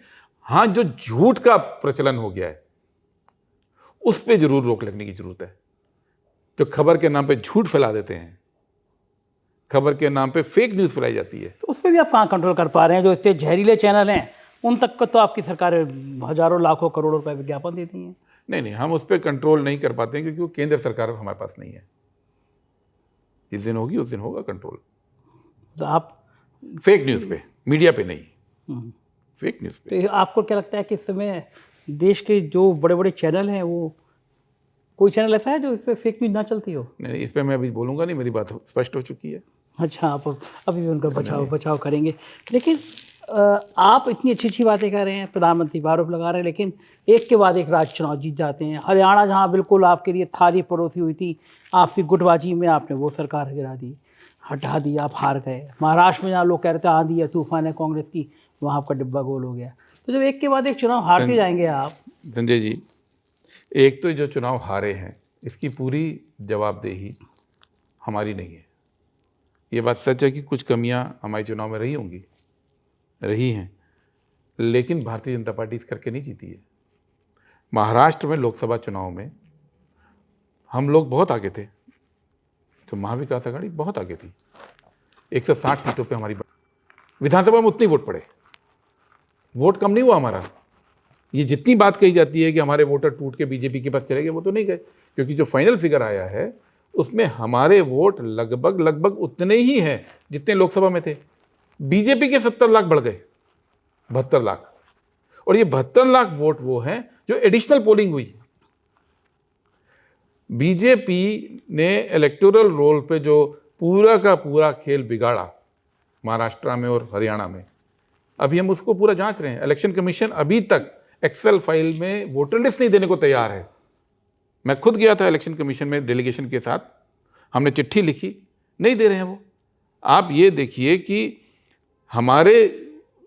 [SPEAKER 2] हाँ, जो झूठ का प्रचलन हो गया है उस पर जरूर रोक लगने की जरूरत है। जो खबर के नाम पे झूठ फैला देते हैं, खबर के नाम पे फेक न्यूज़ फैलाई जाती है,
[SPEAKER 1] तो उस पर भी आप कहाँ कंट्रोल कर पा रहे हैं? जो इतने जहरीले चैनल हैं उन तक को तो आपकी सरकार हजारों लाखों करोड़ों रुपए विज्ञापन देती है।
[SPEAKER 2] नहीं, हम उस पर कंट्रोल नहीं कर पाते हैं क्योंकि वो केंद्र सरकार हमारे पास नहीं है। जिस दिन होगी उस दिन होगा कंट्रोल।
[SPEAKER 1] तो आप
[SPEAKER 2] फेक न्यूज़ पे, मीडिया पे नहीं, फेक न्यूज़ पे।
[SPEAKER 1] तो आपको क्या लगता है कि इस समय देश के जो बड़े बड़े चैनल हैं, वो कोई चैनल ऐसा है जो इस पर फेक न्यूज़ ना चलती हो?
[SPEAKER 2] नहीं, इस पर मैं अभी बोलूँगा नहीं, मेरी बात स्पष्ट हो चुकी है।
[SPEAKER 1] अच्छा, आप अभी भी उनका बचाव करेंगे। लेकिन आप इतनी अच्छी अच्छी बातें कर रहे हैं, प्रधानमंत्री पर आरोप लगा रहे हैं, लेकिन एक के बाद एक राज्य चुनाव जीत जाते हैं। हरियाणा जहां बिल्कुल आपके लिए थाली परोसी हुई थी, आपसी गुटबाजी में आपने वो सरकार गिरा दी, हटा दी, आप हार गए। महाराष्ट्र में जहाँ लोग कह रहे थे आंधी है तूफान है कांग्रेस की, वहाँ आपका डिब्बा गोल हो गया। तो जब एक के बाद एक चुनाव हारते जाएंगे आप।
[SPEAKER 2] संजय जी, एक तो जो चुनाव हारे हैं इसकी पूरी जवाबदेही हमारी नहीं है। ये बात सच है कि कुछ कमियां हमारे चुनाव में रही हैं, लेकिन भारतीय जनता पार्टी इस करके नहीं जीती है। महाराष्ट्र में लोकसभा चुनाव में हम लोग बहुत आगे थे, तो महाविकास आघाड़ी बहुत आगे थी। 160 सीटों पे हमारी, विधानसभा में उतने वोट पड़े, वोट कम नहीं हुआ हमारा। ये जितनी बात कही जाती है कि हमारे वोटर टूट के बीजेपी के पास चले गए, वो तो नहीं गए, क्योंकि जो फाइनल फिगर आया है उसमें हमारे वोट लगभग उतने ही हैं जितने लोकसभा में थे। बीजेपी के 70 लाख बढ़ गए, 72 लाख। और ये 72 लाख वोट वो हैं जो एडिशनल पोलिंग हुई। बीजेपी ने इलेक्टोरल रोल पे जो पूरा का पूरा खेल बिगाड़ा महाराष्ट्र में और हरियाणा में, अभी हम उसको पूरा जांच रहे हैं। इलेक्शन कमीशन अभी तक एक्सेल फाइल में वोटर लिस्ट नहीं देने को तैयार है। मैं खुद गया था इलेक्शन कमीशन में डेलीगेशन के साथ, हमने चिट्ठी लिखी, नहीं दे रहे हैं वो। आप ये देखिए कि हमारे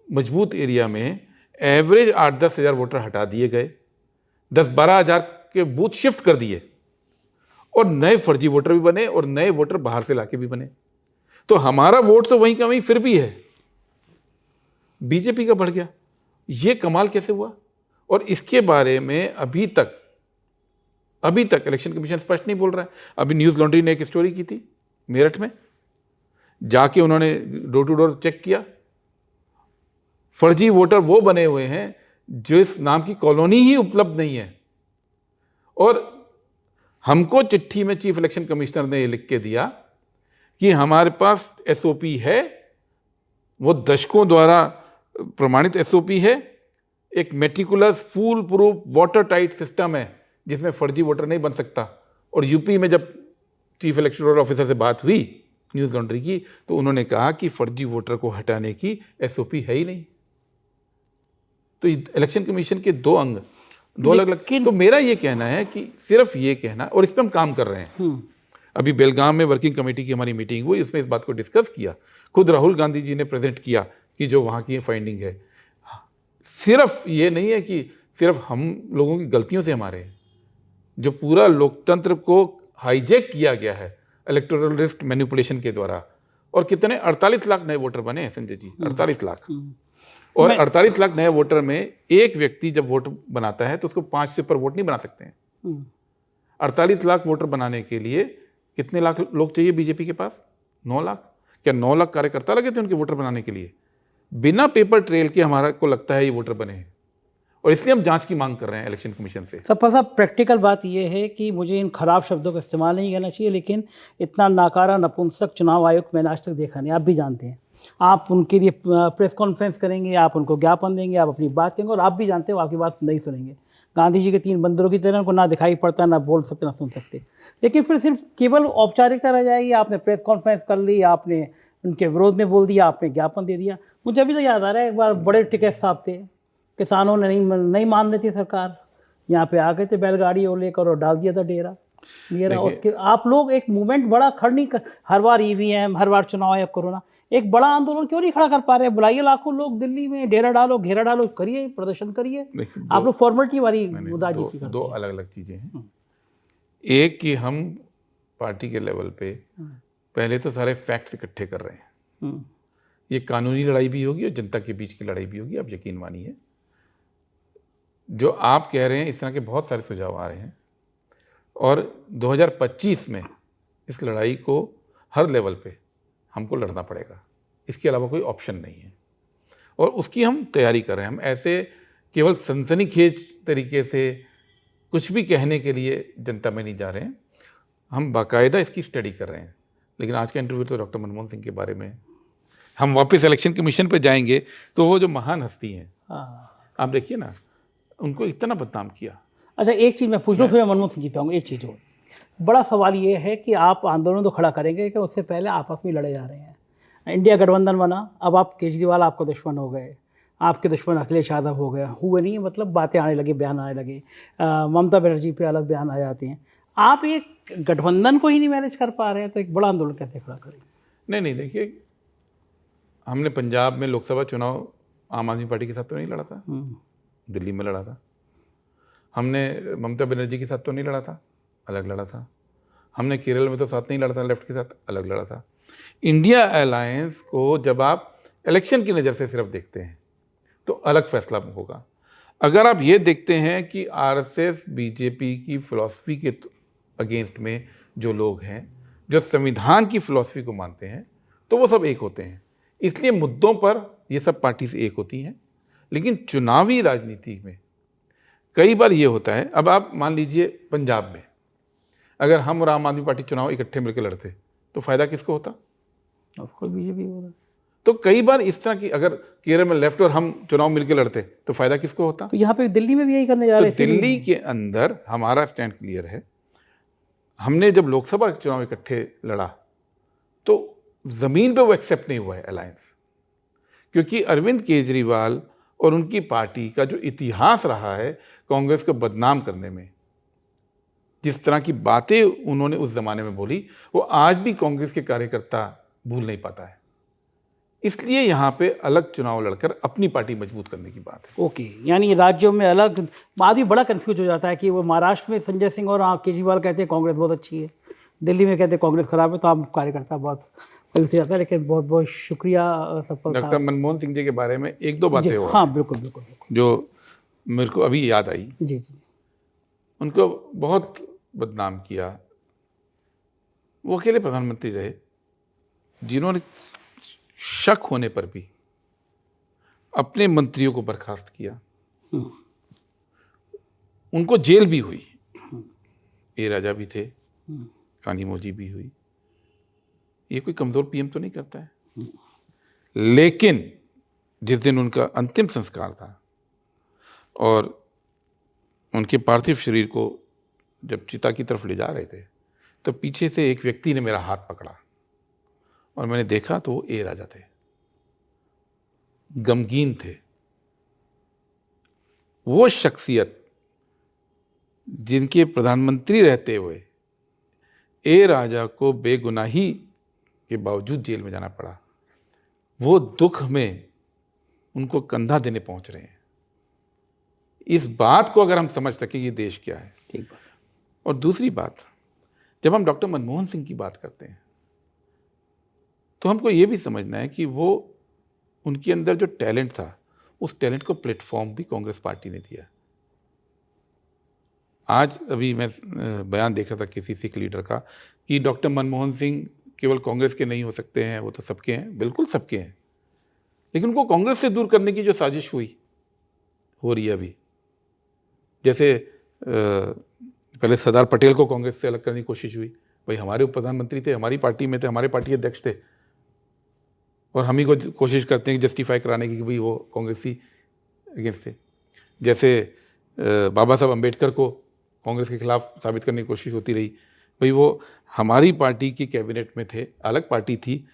[SPEAKER 2] मजबूत एरिया में एवरेज 8-10 हज़ार वोटर हटा दिए गए, 10-12 हज़ार के बूथ शिफ्ट कर दिए, और नए फर्जी वोटर भी बने और नए वोटर बाहर से लाके भी बने। तो हमारा वोट तो वहीं का वहीं फिर भी है, बीजेपी का बढ़ गया। ये कमाल कैसे हुआ? और इसके बारे में अभी तक इलेक्शन कमीशन स्पष्ट नहीं बोल रहा है। अभी न्यूज़ लॉन्ड्री ने एक स्टोरी की थी मेरठ में, जाके उन्होंने डोर टू डोर चेक किया, फर्जी वोटर वो बने हुए हैं जिस नाम की कॉलोनी ही उपलब्ध नहीं है। और हमको चिट्ठी में चीफ इलेक्शन कमिश्नर ने ये लिख के दिया कि हमारे पास एसओपी है, वो दशकों द्वारा प्रमाणित एसओपी है, एक मेटिकुलस फूल प्रूफ वाटर टाइट सिस्टम है जिसमें फर्जी वोटर नहीं बन सकता। और यूपी में जब चीफ इलेक्टोरल ऑफिसर से बात हुई न्यूज़ लॉन्ड्री की, तो उन्होंने कहा कि फर्जी वोटर को हटाने की एसओपी है ही नहीं। तो इलेक्शन कमीशन के दो अलग अलग। तो मेरा ये कहना है कि सिर्फ ये कहना, और इस पर हम काम कर रहे हैं। अभी बेलगाम में वर्किंग कमेटी की हमारी मीटिंग हुई, इसमें इस बात को डिस्कस किया। खुद राहुल गांधी जी ने प्रेजेंट किया कि जो वहाँ की फाइंडिंग है, सिर्फ ये नहीं है कि सिर्फ हम लोगों की गलतियों से हमारे, जो पूरा लोकतंत्र को हाईजैक किया गया है इलेक्टोरल रिस्क मैनिपुलेशन के द्वारा। और कितने 48 लाख नए वोटर बने हैं संजय जी, 48 लाख। और 48 लाख नए वोटर में एक व्यक्ति जब वोट बनाता है तो उसको 5 से ऊपर वोट नहीं बना सकते हैं। 48 लाख वोटर बनाने के लिए कितने लाख लोग चाहिए बीजेपी के पास? 9 लाख। क्या 9 लाख कार्यकर्ता लगे थे उनके वोटर बनाने के लिए? बिना पेपर ट्रेल के हमारा को लगता है ये वोटर बने हैं, और इसलिए हम जांच की मांग कर रहे हैं इलेक्शन कमीशन से।
[SPEAKER 1] सबका सब प्रैक्टिकल बात यह है कि मुझे इन खराब शब्दों का इस्तेमाल नहीं करना चाहिए, लेकिन इतना नाकारा नपुंसक चुनाव आयोग मैंने आज तक देखा नहीं। आप भी जानते हैं, आप उनके लिए प्रेस कॉन्फ्रेंस करेंगे, आप उनको ज्ञापन देंगे, आप अपनी बात कहेंगे, और आप भी जानते हो आपकी बात नहीं सुनेंगे। गांधी जी के 3 बंदरों की तरह उनको ना दिखाई पड़ता, ना बोल सकते, ना सुन सकते। लेकिन फिर सिर्फ केवल औपचारिकता रह जाएगी। आपने प्रेस कॉन्फ्रेंस कर ली, आपने उनके विरोध में बोल दिया, आपने ज्ञापन दे दिया। मुझे अभी तो याद आ रहा है, एक बार बड़े टिकैत साहब थे, किसानों ने नहीं मान रही थी सरकार, यहाँ पे आ गए थे बैलगाड़ी और लेकर और डाल दिया था डेरा। ये रहा उसके, आप लोग एक मूवमेंट बड़ा खड़ नहीं कर, हर बार ईवीएम, हर बार चुनाव आयोग, कोरोना, एक बड़ा आंदोलन क्यों नहीं खड़ा कर पा रहे? बुलाइए लाखों लोग दिल्ली में, डेरा डालो, घेरा डालो, करिए, प्रदर्शन करिए। आप लोग फॉर्मेलिटी वाली राजनीति करते हैं।
[SPEAKER 2] दो अलग अलग चीज़ें हैं। एक कि हम पार्टी के लेवल पे पहले तो सारे फैक्ट्स इकट्ठे कर रहे हैं।
[SPEAKER 1] हम्म,
[SPEAKER 2] ये कानूनी लड़ाई भी होगी और जनता के बीच की लड़ाई भी होगी, आप यकीन मानिए। जो आप कह रहे हैं इस तरह के बहुत सारे सुझाव आ रहे हैं और 2025 में इस लड़ाई को हर लेवल पे हमको लड़ना पड़ेगा, इसके अलावा कोई ऑप्शन नहीं है और उसकी हम तैयारी कर रहे हैं। हम ऐसे केवल सनसनीखेज तरीके से कुछ भी कहने के लिए जनता में नहीं जा रहे हैं, हम बाकायदा इसकी स्टडी कर रहे हैं। लेकिन आज का इंटरव्यू तो डॉक्टर मनमोहन सिंह के बारे में है। हम वापस इलेक्शन कमीशन पे जाएंगे तो वो जो महान हस्ती हैं,
[SPEAKER 1] हाँ।
[SPEAKER 2] आप देखिए ना, उनको इतना बदनाम किया।
[SPEAKER 1] अच्छा, एक चीज़ मैं पूछ लूँ, फिर मैं मनमोहन सिंह जी पे आऊँगा। एक चीज़ और बड़ा सवाल ये है कि आप आंदोलन तो खड़ा करेंगे, लेकिन उससे पहले आपस में लड़े जा रहे हैं। इंडिया गठबंधन बना, अब आप केजरीवाल आपका दुश्मन हो गए, आपके दुश्मन अखिलेश यादव हो गए, हुए नहीं, मतलब बातें आने लगी, बयान आने लगे, ममता बनर्जी पे अलग बयान आ जाते हैं। आप एक गठबंधन को ही नहीं मैनेज कर पा रहे हैं, तो एक बड़ा आंदोलन कैसे खड़ा करेंगे?
[SPEAKER 2] नहीं, देखिए, हमने पंजाब में लोकसभा चुनाव आम आदमी पार्टी के साथ तो नहीं लड़ा था, दिल्ली में लड़ा था। हमने ममता बनर्जी के साथ तो नहीं लड़ा था, अलग लड़ा था। हमने केरल में तो साथ नहीं लड़ा था, लेफ्ट के साथ अलग लड़ा था। इंडिया अलायंस को जब आप इलेक्शन की नज़र से सिर्फ देखते हैं तो अलग फैसला होगा। अगर आप ये देखते हैं कि आरएसएस बीजेपी की फ़िलॉसफी के अगेंस्ट में जो लोग हैं, जो संविधान की फ़िलॉसफी को मानते हैं, तो वो सब एक होते हैं। इसलिए मुद्दों पर ये सब पार्टी से एक होती हैं। लेकिन चुनावी राजनीति में कई बार ये होता है, अब आप मान लीजिए पंजाब में अगर हम और आम आदमी पार्टी चुनाव इकट्ठे मिलकर लड़ते तो फ़ायदा किसको होता?
[SPEAKER 1] ऑफकोर्स बीजेपी हो रहा है।
[SPEAKER 2] तो कई बार इस तरह की, अगर केरल में लेफ्ट और हम चुनाव मिलकर लड़ते तो फ़ायदा किसको होता?
[SPEAKER 1] तो यहाँ पे दिल्ली में भी यही करने जा
[SPEAKER 2] तो
[SPEAKER 1] रहे हैं।
[SPEAKER 2] दिल्ली के अंदर हमारा स्टैंड क्लियर है। हमने जब लोकसभा चुनाव इकट्ठे लड़ा तो ज़मीन पे वो एक्सेप्ट नहीं हुआ है अलायंस, क्योंकि अरविंद केजरीवाल और उनकी पार्टी का जो इतिहास रहा है कांग्रेस को बदनाम करने में, जिस तरह की बातें उन्होंने उस ज़माने में बोली, वो आज भी कांग्रेस के कार्यकर्ता भूल नहीं पाता है। इसलिए यहाँ पे अलग चुनाव लड़कर अपनी पार्टी मजबूत करने की बात है।
[SPEAKER 1] ओके, यानी राज्यों में अलग। आदमी बड़ा कंफ्यूज हो जाता है कि वो महाराष्ट्र में संजय सिंह और केजरीवाल कहते हैं कांग्रेस बहुत अच्छी है, दिल्ली में कहते हैं कांग्रेस खराब है, तो आप कार्यकर्ता बहुत कंफ्यूज हो जाता है। लेकिन बहुत बहुत शुक्रिया सबका।
[SPEAKER 2] डॉक्टर मनमोहन सिंह जी के बारे में एक दो बातें और
[SPEAKER 1] हाँ, बिल्कुल बिल्कुल बिल्कुल,
[SPEAKER 2] जो मेरे को अभी याद आई।
[SPEAKER 1] जी जी।
[SPEAKER 2] उनको बहुत बदनाम किया। वो अकेले प्रधानमंत्री रहे जिन्होंने शक होने पर भी अपने मंत्रियों को बर्खास्त किया। उनको जेल भी हुई। ए राजा भी थे, कानीमोजी भी हुई। ये कोई कमज़ोर पीएम तो नहीं करता है। लेकिन जिस दिन उनका अंतिम संस्कार था और उनके पार्थिव शरीर को जब चिता की तरफ ले जा रहे थे, तो पीछे से एक व्यक्ति ने मेरा हाथ पकड़ा और मैंने देखा तो वो ए राजा थे, गमगीन थे। वो शख्सियत जिनके प्रधानमंत्री रहते हुए ए राजा को बेगुनाही के बावजूद जेल में जाना पड़ा, वो दुख में उनको कंधा देने पहुंच रहे हैं। इस बात को अगर हम समझ सकें ये देश क्या है।
[SPEAKER 1] ठीक बात।
[SPEAKER 2] और दूसरी बात, जब हम डॉक्टर मनमोहन सिंह की बात करते हैं तो हमको ये भी समझना है कि वो, उनके अंदर जो टैलेंट था, उस टैलेंट को प्लेटफॉर्म भी कांग्रेस पार्टी ने दिया। आज अभी मैं बयान देखा था किसी सिख लीडर का कि डॉक्टर मनमोहन सिंह केवल कांग्रेस के नहीं हो सकते हैं, वो तो सबके हैं। बिल्कुल सबके हैं, लेकिन उनको कांग्रेस से दूर करने की जो साजिश हो रही है अभी, जैसे पहले सरदार पटेल को कांग्रेस से अलग करने की कोशिश हुई। भाई हमारे उप प्रधानमंत्री थे, हमारी पार्टी में थे, हमारे पार्टी अध्यक्ष थे, और हम ही को कोशिश करते हैं जस्टिफाई कराने की कि भाई वो कांग्रेसी अगेंस्ट थे। जैसे बाबा साहब अम्बेडकर को कांग्रेस के खिलाफ साबित करने की कोशिश होती रही। भाई वो हमारी पार्टी की कैबिनेट में थे, अलग पार्टी थी,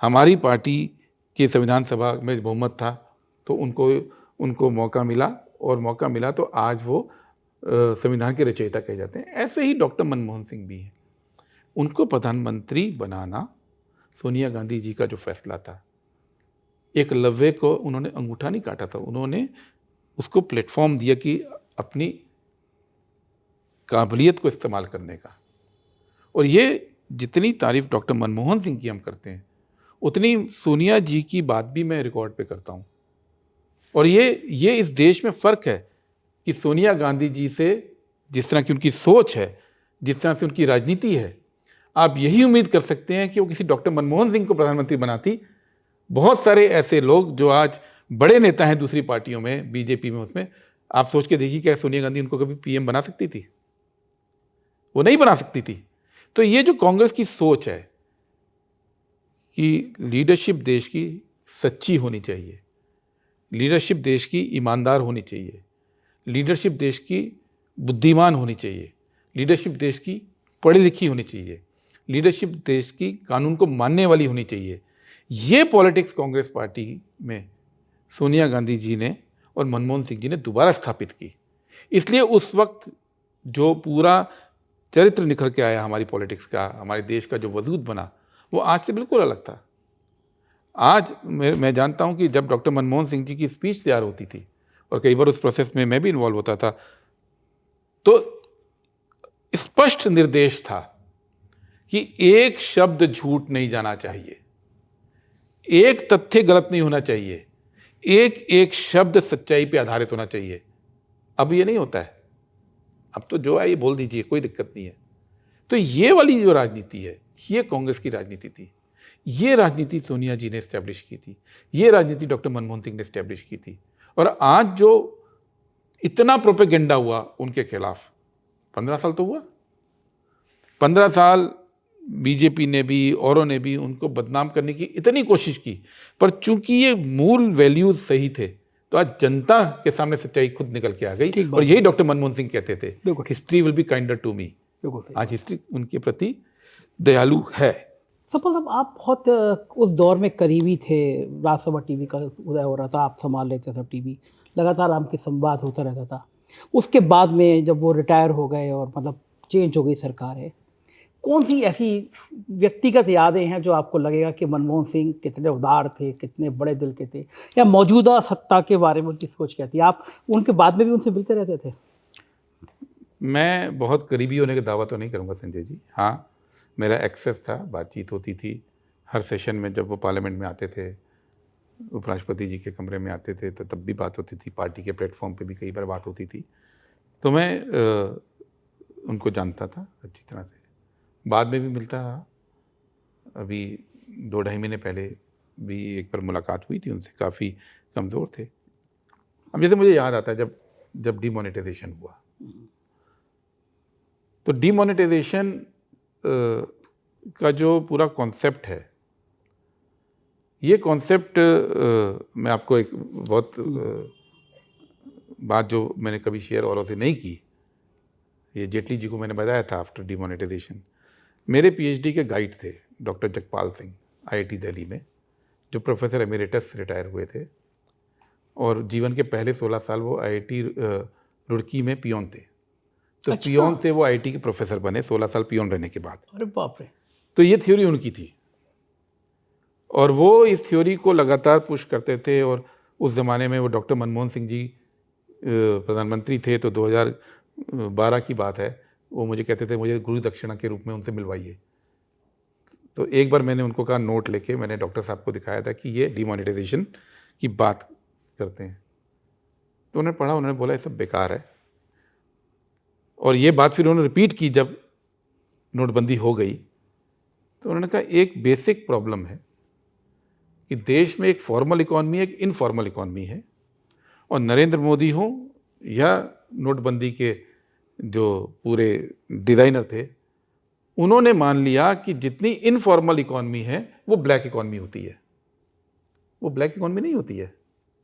[SPEAKER 2] हमारी पार्टी के संविधान सभा में बहुमत था, तो उनको मौका मिला, और मौका मिला तो आज वो संविधान के रचयिता कहे जाते हैं। ऐसे ही डॉक्टर मनमोहन सिंह भी हैं। उनको प्रधानमंत्री बनाना सोनिया गांधी जी का जो फैसला था, एकलव्य को उन्होंने अंगूठा नहीं काटा था, उन्होंने उसको प्लेटफॉर्म दिया कि अपनी काबिलियत को इस्तेमाल करने का। और ये जितनी तारीफ डॉक्टर मनमोहन सिंह की हम करते हैं, उतनी सोनिया जी की बात भी मैं रिकॉर्ड पे करता हूँ। और ये इस देश में फ़र्क है कि सोनिया गांधी जी से जिस तरह की उनकी सोच है, जिस तरह से उनकी राजनीति है, आप यही उम्मीद कर सकते हैं कि वो किसी डॉक्टर मनमोहन सिंह को प्रधानमंत्री बनाती। बहुत सारे ऐसे लोग जो आज बड़े नेता हैं दूसरी पार्टियों में, बीजेपी में, उसमें आप सोच के देखिए क्या सोनिया गांधी उनको कभी पीएम बना सकती थी? वो नहीं बना सकती थी। तो ये जो कांग्रेस की सोच है कि लीडरशिप देश की सच्ची होनी चाहिए, लीडरशिप देश की ईमानदार होनी चाहिए, लीडरशिप देश की बुद्धिमान होनी चाहिए, लीडरशिप देश की पढ़ी लिखी होनी चाहिए, लीडरशिप देश की कानून को मानने वाली होनी चाहिए। ये पॉलिटिक्स कांग्रेस पार्टी में सोनिया गांधी जी ने और मनमोहन सिंह जी ने दोबारा स्थापित की। इसलिए उस वक्त जो पूरा चरित्र निखर के आया हमारी पॉलिटिक्स का, हमारे देश का जो वजूद बना, वो आज से बिल्कुल अलग था। आज मैं जानता हूं कि जब डॉक्टर मनमोहन सिंह जी की स्पीच तैयार होती थी, और कई बार उस प्रोसेस में मैं भी इन्वॉल्व होता था, तो स्पष्ट निर्देश था कि एक शब्द झूठ नहीं जाना चाहिए, एक तथ्य गलत नहीं होना चाहिए, एक एक शब्द सच्चाई पे आधारित होना चाहिए। अब ये नहीं होता है। अब तो जो है ये बोल दीजिए, कोई दिक्कत नहीं है। तो ये वाली जो राजनीति है, ये कांग्रेस की राजनीति थी। ये राजनीति सोनिया जी ने एस्टैब्लिश की थी, ये राजनीति डॉक्टर मनमोहन सिंह ने एस्टैब्लिश की थी। और आज जो इतना प्रोपेगेंडा हुआ उनके खिलाफ, 15 साल तो हुआ, 15 साल बीजेपी ने भी, औरों ने भी उनको बदनाम करने की इतनी कोशिश की, पर चूंकि ये मूल वैल्यूज सही थे, तो आज जनता के सामने सच्चाई खुद निकल के आ गई। और यही डॉक्टर मनमोहन सिंह कहते थे, history will be kinder to me. आज हिस्ट्री उनके प्रति दयालु है।
[SPEAKER 1] सपोज अब आप बहुत उस दौर में करीबी थे, राज्यसभा टीवी का उदय हो रहा था, आप संभाल लेते थे टीवी, लगातार आपके संवाद होता रहता था। उसके बाद में जब वो रिटायर हो गए और मतलब चेंज हो गई सरकार है, कौन सी ऐसी व्यक्तिगत यादें हैं जो आपको लगेगा कि मनमोहन सिंह कितने उदार थे, कितने बड़े दिल के थे, या मौजूदा सत्ता के बारे में उनकी सोच क्या थी? आप उनके बाद में भी उनसे मिलते रहते थे?
[SPEAKER 2] मैं बहुत करीबी होने का दावा तो नहीं करूँगा संजय जी। हाँ, मेरा एक्सेस था, बातचीत होती थी हर सेशन में। जब वो पार्लियामेंट में आते थे, उपराष्ट्रपति जी के कमरे में आते थे, तो तब भी बात होती थी। पार्टी के प्लेटफॉर्म पे भी कई बार बात होती थी। तो मैं उनको जानता था अच्छी तरह से, बाद में भी मिलता रहा। अभी 2-2.5 महीने पहले भी एक बार मुलाकात हुई थी उनसे, काफ़ी कमज़ोर थे। अब जैसे मुझे याद आता है जब डीमोनेटाइजेशन हुआ, तो डीमोनेटाइजेशन का जो पूरा कॉन्सेप्ट है, ये कॉन्सेप्ट मैं आपको एक बहुत बात जो मैंने कभी शेयर औरों से नहीं की, ये जेटली जी को मैंने बताया था आफ्टर डीमोनेटाइजेशन। मेरे पीएचडी के गाइड थे डॉक्टर जगपाल सिंह, आईआईटी दिल्ली में, जो प्रोफेसर एमिरेटस रिटायर हुए थे, और जीवन के पहले 16 साल वो आईआईटी रुड़की में पियोन थे। तो
[SPEAKER 1] अच्छा।
[SPEAKER 2] पियोन से वो आईआईटी के प्रोफेसर बने 16 साल पियोन रहने के बाद।
[SPEAKER 1] अरे बाप रे!
[SPEAKER 2] तो ये थ्योरी उनकी थी, और वो इस थ्योरी को लगातार पुश करते थे। और उस ज़माने में वो डॉक्टर मनमोहन सिंह जी प्रधानमंत्री थे, तो 2012 की बात है, वो मुझे कहते थे मुझे गुरु दक्षिणा के रूप में उनसे मिलवाइए। तो एक बार मैंने उनको कहा, नोट लेके मैंने डॉक्टर साहब को दिखाया था कि ये डीमोनेटाइजेशन की बात करते हैं। तो उन्होंने पढ़ा, उन्होंने बोला ये सब बेकार है। और ये बात फिर उन्होंने रिपीट की जब नोटबंदी हो गई। तो उन्होंने कहा एक बेसिक प्रॉब्लम है कि देश में एक फॉर्मल इकॉनमी, एक इनफॉर्मल इकॉनमी है, और नरेंद्र मोदी हो या नोटबंदी के जो पूरे डिज़ाइनर थे, उन्होंने मान लिया कि जितनी इनफॉर्मल इकॉनमी है वो ब्लैक इकॉनमी होती है। वो ब्लैक इकॉनमी नहीं होती है,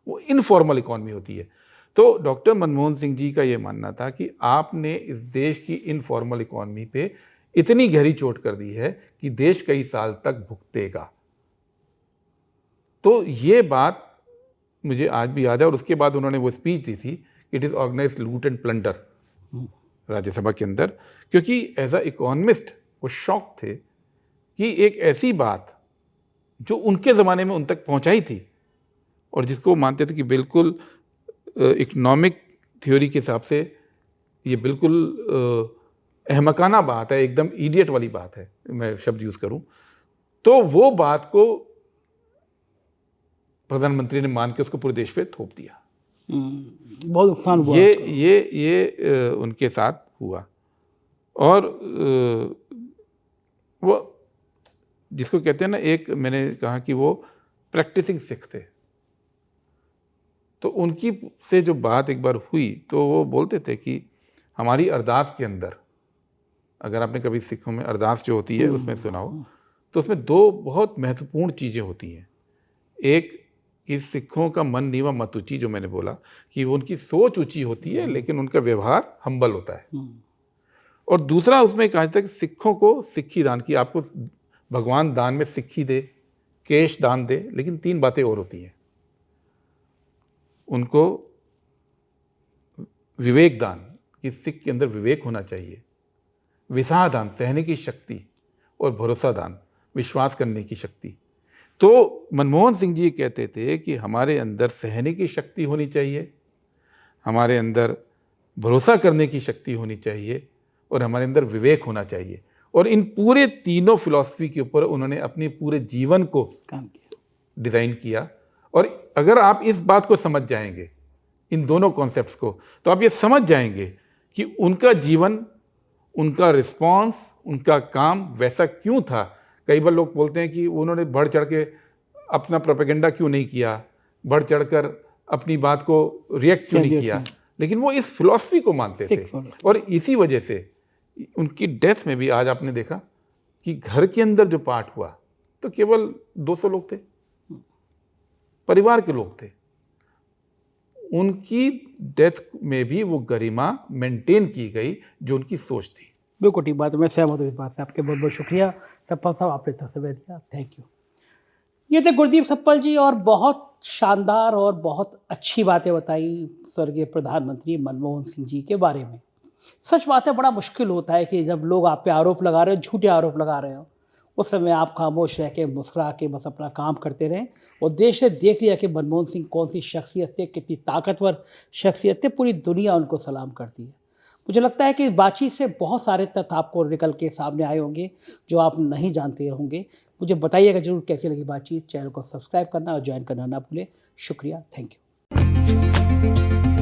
[SPEAKER 2] वो इनफॉर्मल इकॉनमी होती है। तो डॉक्टर मनमोहन सिंह जी का ये मानना था कि आपने इस देश की इनफॉर्मल इकॉनमी पे इतनी गहरी चोट कर दी है कि देश कई साल तक भुगतेगा। तो ये बात मुझे आज भी याद है। और उसके बाद उन्होंने वो स्पीच दी थी, इट इज़ ऑर्गेनाइज्ड लूट एंड प्लंडर, राज्यसभा के अंदर, क्योंकि एज अ इकोनॉमिस्ट वो शॉक थे कि एक ऐसी बात जो उनके ज़माने में उन तक पहुंचाई थी, और जिसको मानते थे कि बिल्कुल इकोनॉमिक थ्योरी के हिसाब से ये बिल्कुल अहमकाना बात है, एकदम इडियट वाली बात है, मैं शब्द यूज़ करूं, तो वो बात को प्रधानमंत्री ने मान के उसको पूरे देश पे थोप दिया।
[SPEAKER 1] बहुत नुकसान हुआ।
[SPEAKER 2] ये उनके साथ हुआ। और वो जिसको कहते हैं ना, एक मैंने कहा कि वो प्रैक्टिसिंग सिख थे, तो उनकी से जो बात एक बार हुई तो वो बोलते थे कि हमारी अरदास के अंदर, अगर आपने कभी सिखों में अरदास जो होती है उसमें सुना हो, तो उसमें दो बहुत महत्वपूर्ण चीज़ें होती हैं। एक कि सिखों का मन नीवा मत ऊंची, जो मैंने बोला कि वो उनकी सोच ऊंची होती है लेकिन उनका व्यवहार हम्बल होता है। और दूसरा उसमें कहा जाता है कि सिखों को सिक्खी दान की, आपको भगवान दान में सिक्खी दे, केश दान दे, लेकिन 3 बातें और होती हैं। उनको विवेक दान, कि सिख के अंदर विवेक होना चाहिए, विसाह दान सहने की शक्ति, और भरोसा दान विश्वास करने की शक्ति। तो मनमोहन सिंह जी कहते थे कि हमारे अंदर सहने की शक्ति होनी चाहिए, हमारे अंदर भरोसा करने की शक्ति होनी चाहिए, और हमारे अंदर विवेक होना चाहिए। और इन पूरे तीनों फिलॉसफी के ऊपर उन्होंने अपने पूरे जीवन को
[SPEAKER 1] काम किया,
[SPEAKER 2] डिज़ाइन किया। और अगर आप इस बात को समझ जाएंगे, इन दोनों कॉन्सेप्ट्स को, तो आप ये समझ जाएंगे कि उनका जीवन, उनका रिस्पॉन्स, उनका काम वैसा क्यों था। कई बार लोग बोलते हैं कि उन्होंने बढ़ चढ़ के अपना प्रोपेगेंडा क्यों नहीं किया, बढ़ चढ़कर अपनी बात को रिएक्ट क्यों नहीं किया, लेकिन वो इस फिलॉसफी को मानते थे। और इसी वजह से उनकी डेथ में भी आज आपने देखा कि घर के अंदर जो पाठ हुआ तो केवल 200 लोग थे, परिवार के लोग थे। उनकी डेथ में भी वो गरिमा मेंटेन की गई जो उनकी सोच थी।
[SPEAKER 1] बिल्कुल ठीक बात है, मैं सहमत हूँ इस बात से। आपके बहुत बहुत शुक्रिया सप्पल साहब, आपने इतना समय दिया, थैंक यू। ये थे गुरदीप सप्पल जी, और बहुत शानदार और बहुत अच्छी बातें बताई स्वर्गीय प्रधानमंत्री मनमोहन सिंह जी के बारे में। सच बात है, बड़ा मुश्किल होता है कि जब लोग आप पे आरोप लगा रहे हो, झूठे आरोप लगा रहे हो, उस समय आप खामोश रह के मुस्कुरा के बस अपना काम करते रहें। और देश ने देख लिया कि मनमोहन सिंह कौन सी शख्सियत थे, कितनी ताकतवर शख्सियत थे, पूरी दुनिया उनको सलाम करती है। मुझे लगता है कि इस बातचीत से बहुत सारे तथ्य आपको निकल के सामने आए होंगे जो आप नहीं जानते होंगे। मुझे बताइएगा जरूर कैसी लगी बातचीत। चैनल को सब्सक्राइब करना और ज्वाइन करना ना भूलें। शुक्रिया, थैंक यू।